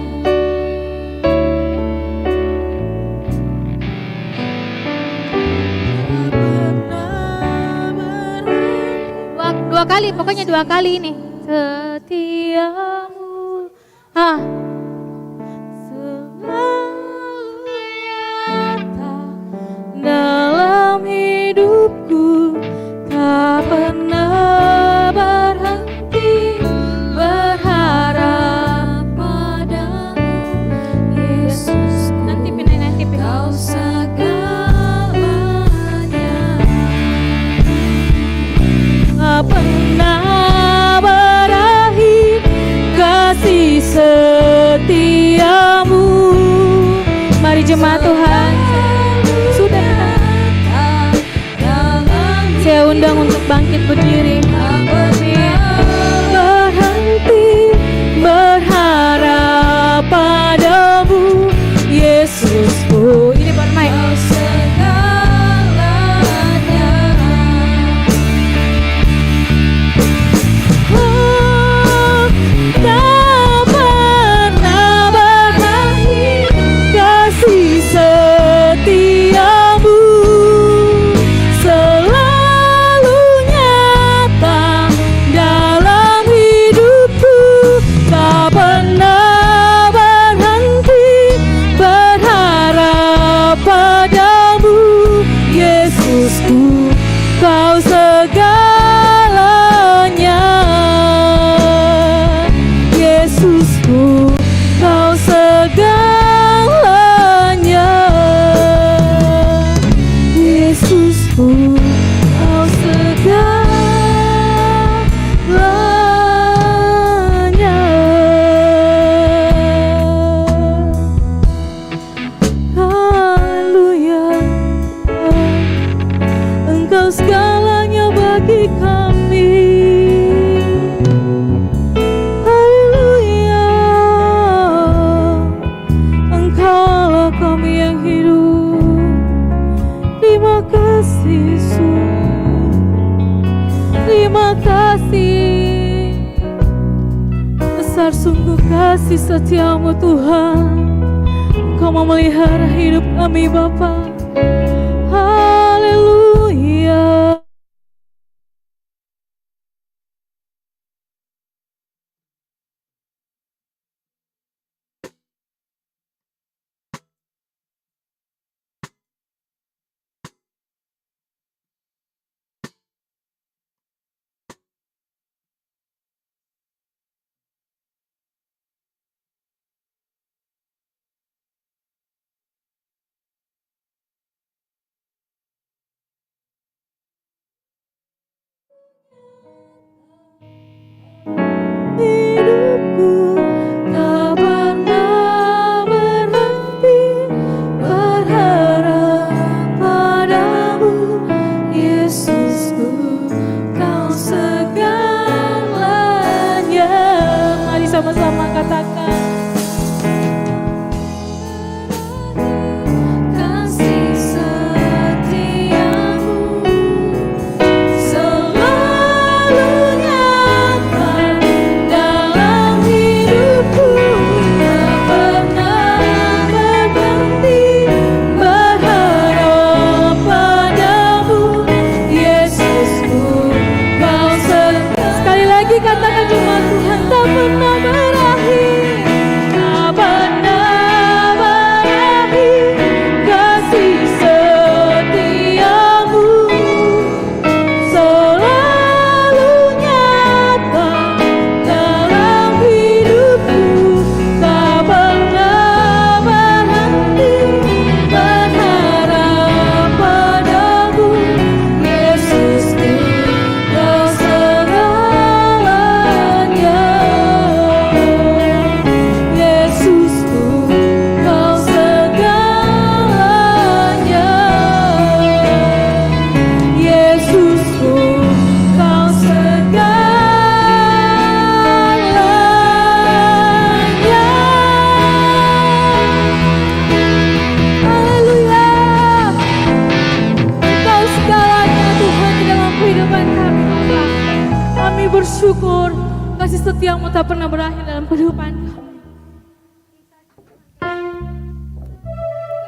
[SPEAKER 3] Dua kali, pokoknya dua kali ini.
[SPEAKER 2] setiamu, selalu nyata dalam hidupku. Tak pernah berhenti berharap padamu, Yesus.
[SPEAKER 3] Nanti pindah, nanti pindah.
[SPEAKER 6] Kau segalanya.
[SPEAKER 2] Tak pernah berakhir kasih setiamu. Mari jemaat Tuhan, sudah saya undang untuk bangkit berdiri. Berhenti berharap padamu, Yesusku. Ini baru naik.
[SPEAKER 6] Kau segalanya. Haleluya, Engkau segalanya bagi kami. Haleluya, Engkaulah kami yang hidup. Terima kasih Yesus, terima kasih. Besar sungguh kasih setiamu Tuhan. Engkau memelihara hidup kami Bapa. Haleluya. Hidupku tak pernah berhenti berharap padamu, Yesusku, Kau segalanya. Mari sama-sama katakan. Kasih setiamu selalu nyata dalam hidupku, tak pernah berhenti berharap padamu, Yesusku, Kau segalanya. Sekali lagi katakan cuma Tuhan, tak pernah berakhir, tak pernah berakhir. Kasih setiamu selalu nyata dalam hidupku, tak pernah berhenti berharap padamu, Yesusku, Kau segalanya. Yesusku, Kau segalanya. Yesusku, Kau segalanya. Haleluya. Engkau segalanya Tuhan di dalam kehidupan kami Bapa. Kami bersyukur kasih setiamu tak pernah berakhir dalam kehidupan kami.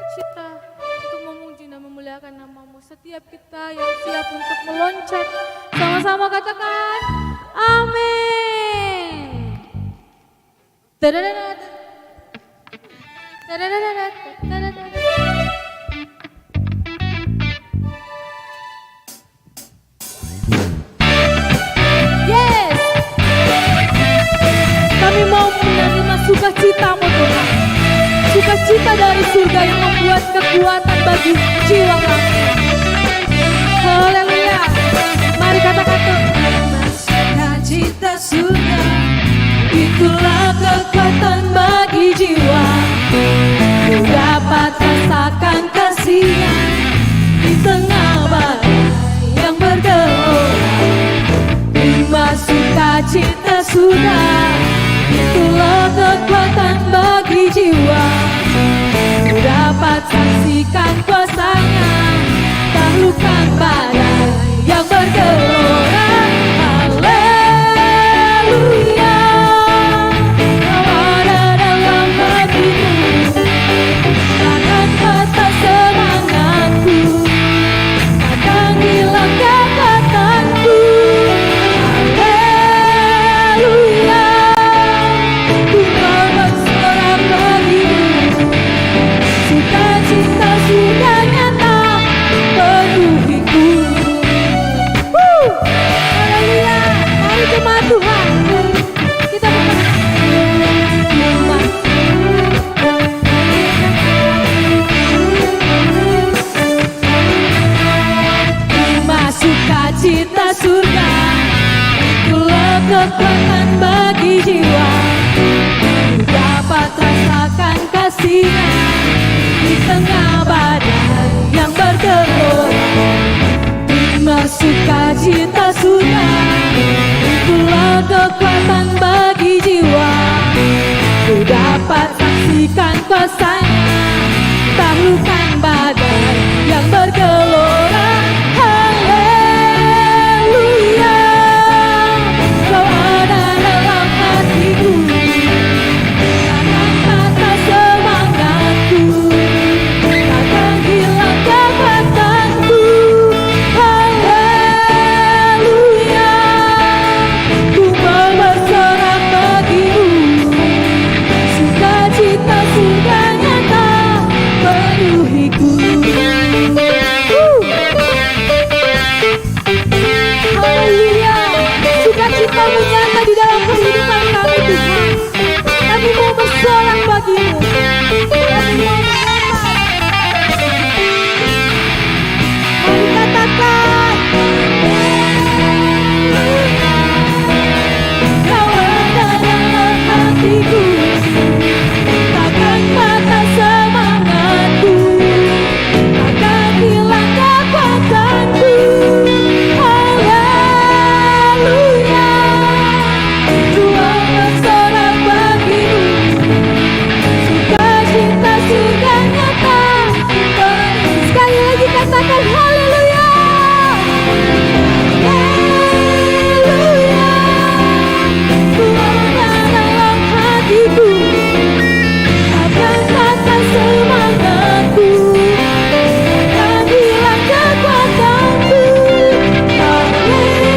[SPEAKER 6] Cita untuk memuji dan memuliakan namamu. Setiap kita yang siap untuk meloncat, sama-sama katakan amin. Tadadadat. Tadadadat. Tadadadat. Yes, kami mau menerima sukacitamu Tuhan, sukacita dari surga yang membuat kekuatan bagi jiwa kami. Haleluya. Mari katakan sukacita surga, itulah kekuatan bagi jiwa. Ku dapat rasakan kasih-Nya di tengah badai yang bergelora. Terima sukacita surga, itulah kekuatan bagi jiwa. Ku dapat saksikan kuasa-Nya
[SPEAKER 2] kekuatan bagi jiwa. Ku dapat rasakan kasih-Nya di tengah badan yang bergelora. Terima sukacita surga, itulah kekuatan bagi jiwa. Ku dapat saksikan kuasa-Nya, taklukkan badan yang bergelora. Haleluya, Kau ada dalam hatiku, takkan patah semangatku, takkan hilang kekuatanku. Haleluya, ku mau bersorak bagimu, sukacita surga nyata penuhiku. Haleluya, sukacita menyata di dalam kehidupan kami Tuhan. Kami mau bersorak bagimu, kami mau menyapa. Mari katakan, Kau ada dalam hatiku, takkan patah semangatku, takkan hilang kekuatanku. Haleluya, Tuhan bersorak bagimu, sukacita surga nyata. Sekali lagi katakan haleluya. Haleluya, Tuhan dalam hatiku, takkan patah semangatku, takkan hilang kekuatanku. Haleluya,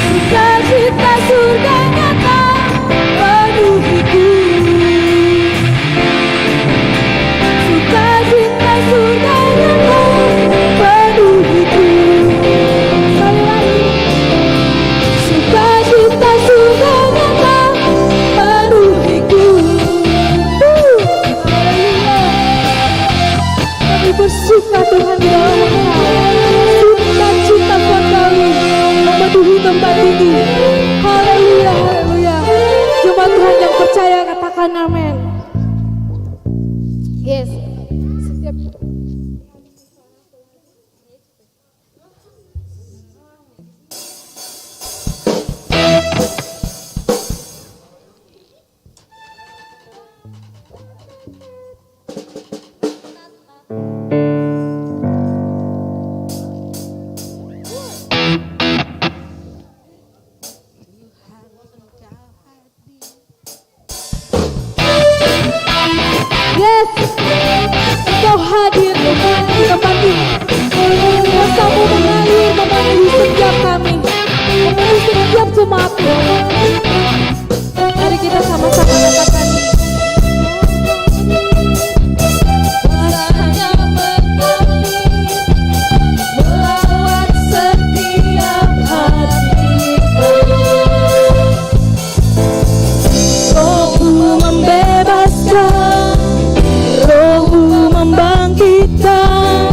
[SPEAKER 2] sukacita surga nyata penuhiku, sukacita surga nyata penuhiku. Sekali lagi, sukacita surga nyata penuhiku. Haleluya, kami bersuka Tuhan di dalam Engkau. Sukacita surgawi memenuhi tempat ini. Haleluya, haleluya. Jemaat Tuhan yang percaya katakan amin. Yes. Setiap yes, Kau hadir Tuhan di tempat ini. Kuasa-Mu mengalir memenuhi setiap kami, memenuhi setiap jemaat-Mu. Mari kita sama-sama katakan, kuasa-Nya mengalir melawat setiap hati kami. Roh-Mu membebaskan, Roh-Mu membangkitkan,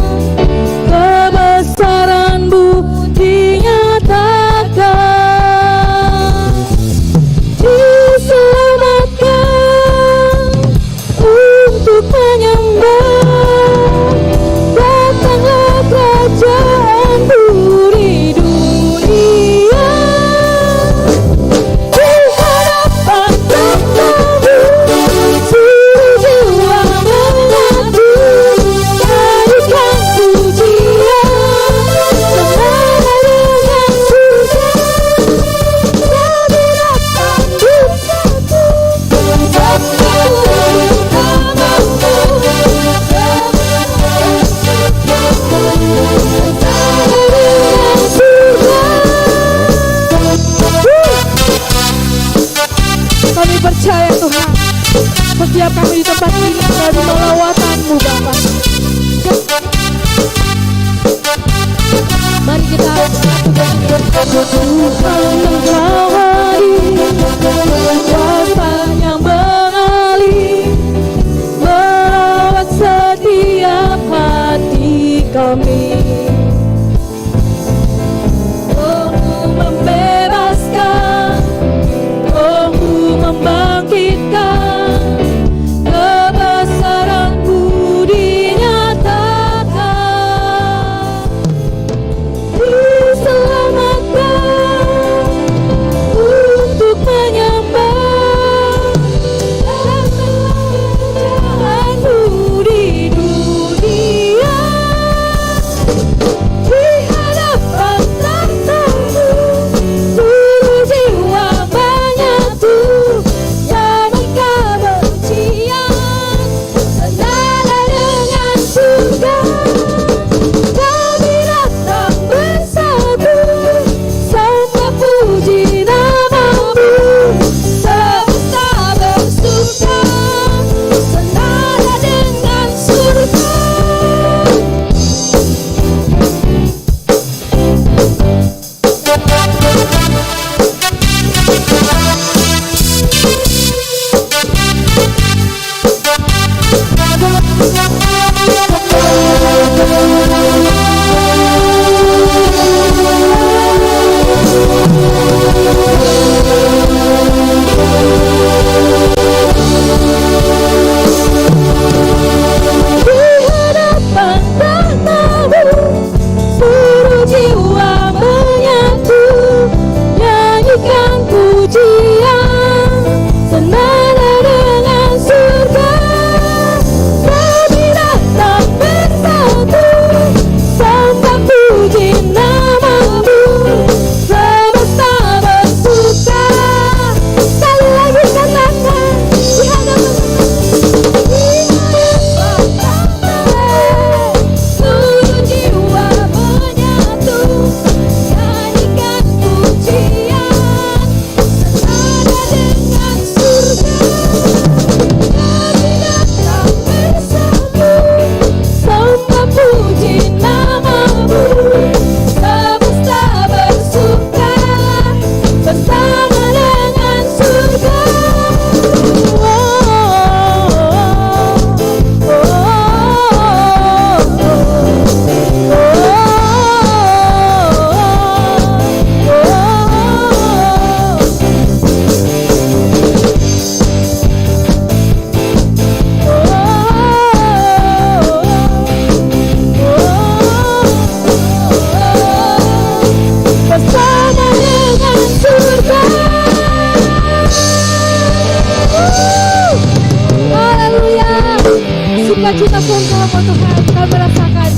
[SPEAKER 6] Sukacita surgamu Tuhan kami rasakan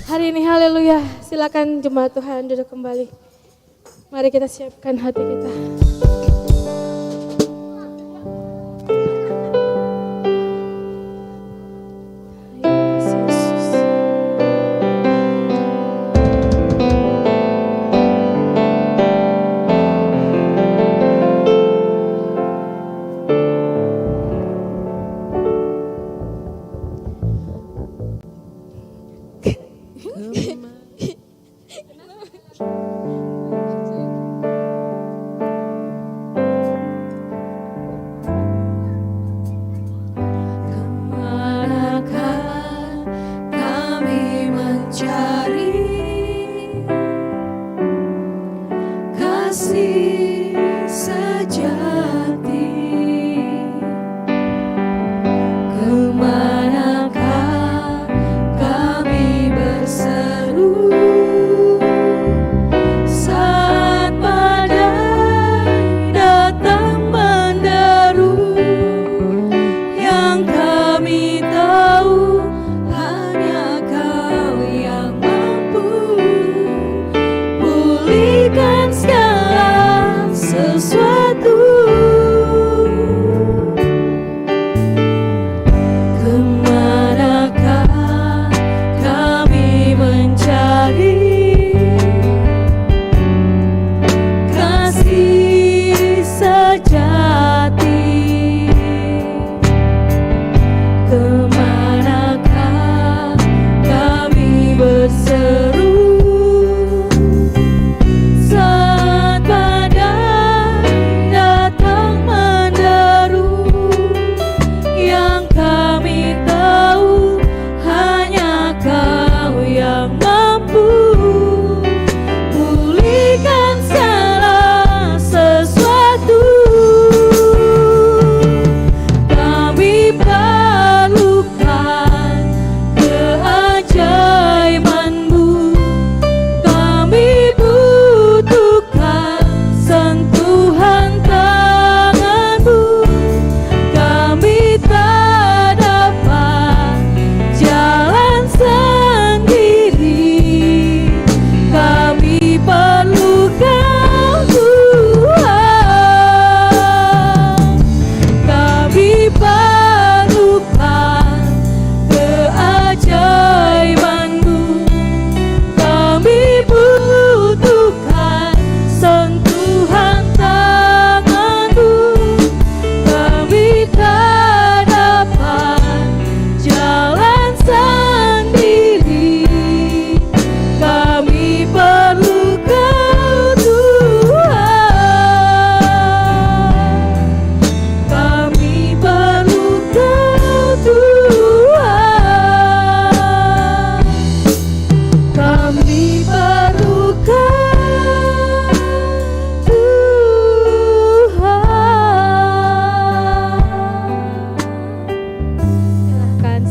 [SPEAKER 6] hari ini. Haleluya. Silakan jemaat Tuhan duduk kembali. Mari kita siapkan hati kita. Sejati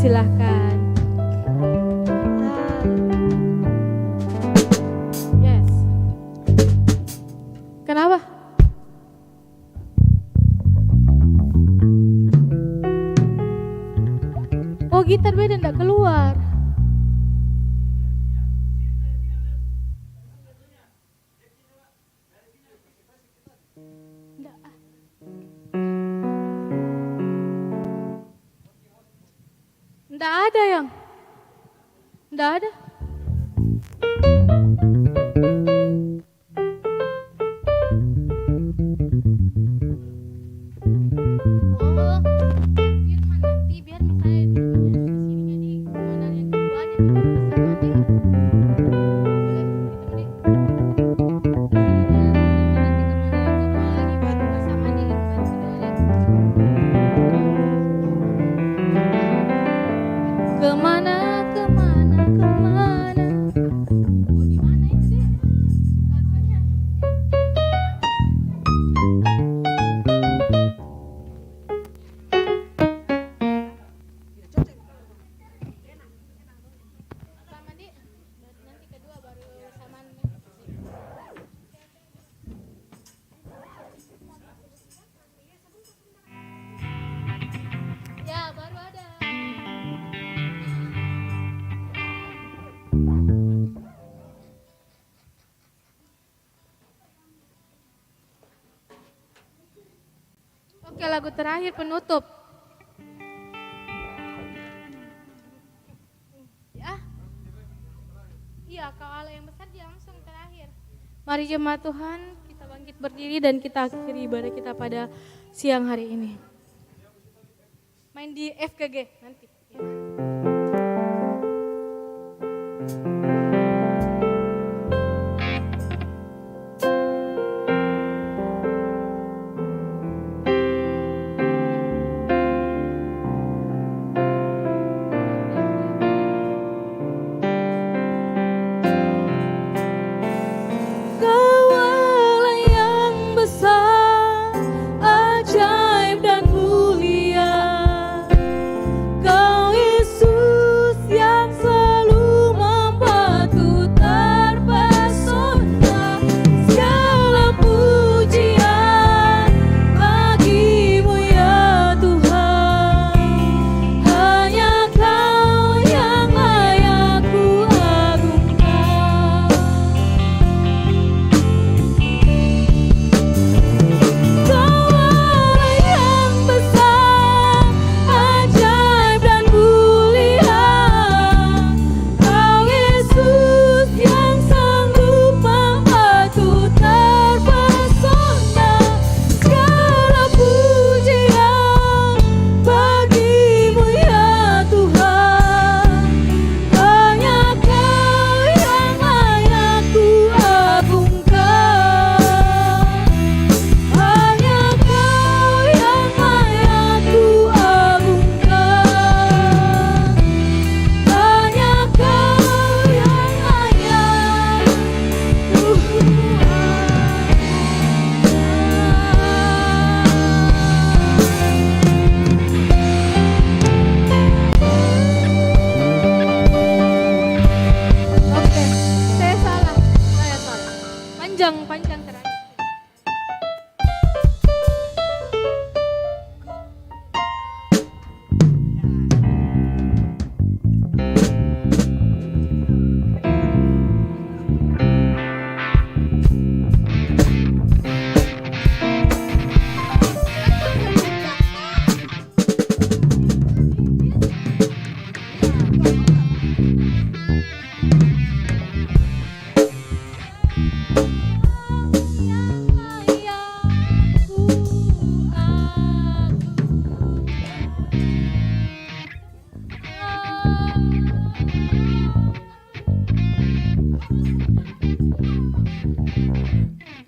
[SPEAKER 2] Silahkan. Yes. Kenapa? Oh, gitar beda enggak keluar. Nggak, ah. Nggak ada yang. Nggak ada.
[SPEAKER 3] Oh, Firman nanti biar misalnya di sini jadi kemenangan yang keduanya bersama nih. Kemana kemana kemana. Oh di mana itu deh? Lagunya. Sama di nanti kedua baru sama nih. Ya baru ada. Oke, lagu terakhir penutup. Ya. Iya, kau Allah yang besar dia langsung terakhir. Mari jemaat Tuhan, kita bangkit berdiri dan kita akhiri ibadah kita pada siang hari ini. Main di FKG nanti. Ya.
[SPEAKER 2] Kau Allah yang besar, ajaib dan mulia. Kau Yesus yang selalu membuatku terpesona. Segala pujian bagimu ya Tuhan. Hanya Kau yang layak ku agungkan. Kau Allah yang besar, ajaib dan mulia. Kau Yesus yang sanggup membuatku terpesona. Segala pujian bagimu ya Tuhan. Hanya Kau yang layak ku agungkan. Hanya Kau yang layak ku agungkan. Hanya Kau yang layak ku agungkan. Oke, saya salah. Panjang terakhir.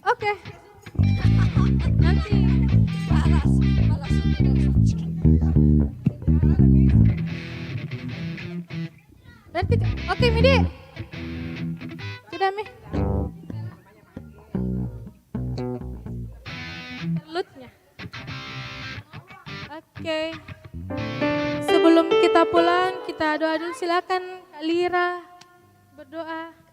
[SPEAKER 2] Oke. Nanti berarti oke Midi. Sudah Mi. Interlude-nya. Oke. Sebelum kita
[SPEAKER 3] kita pulang, kita doa dulu. Silakan Kak Lira berdoa.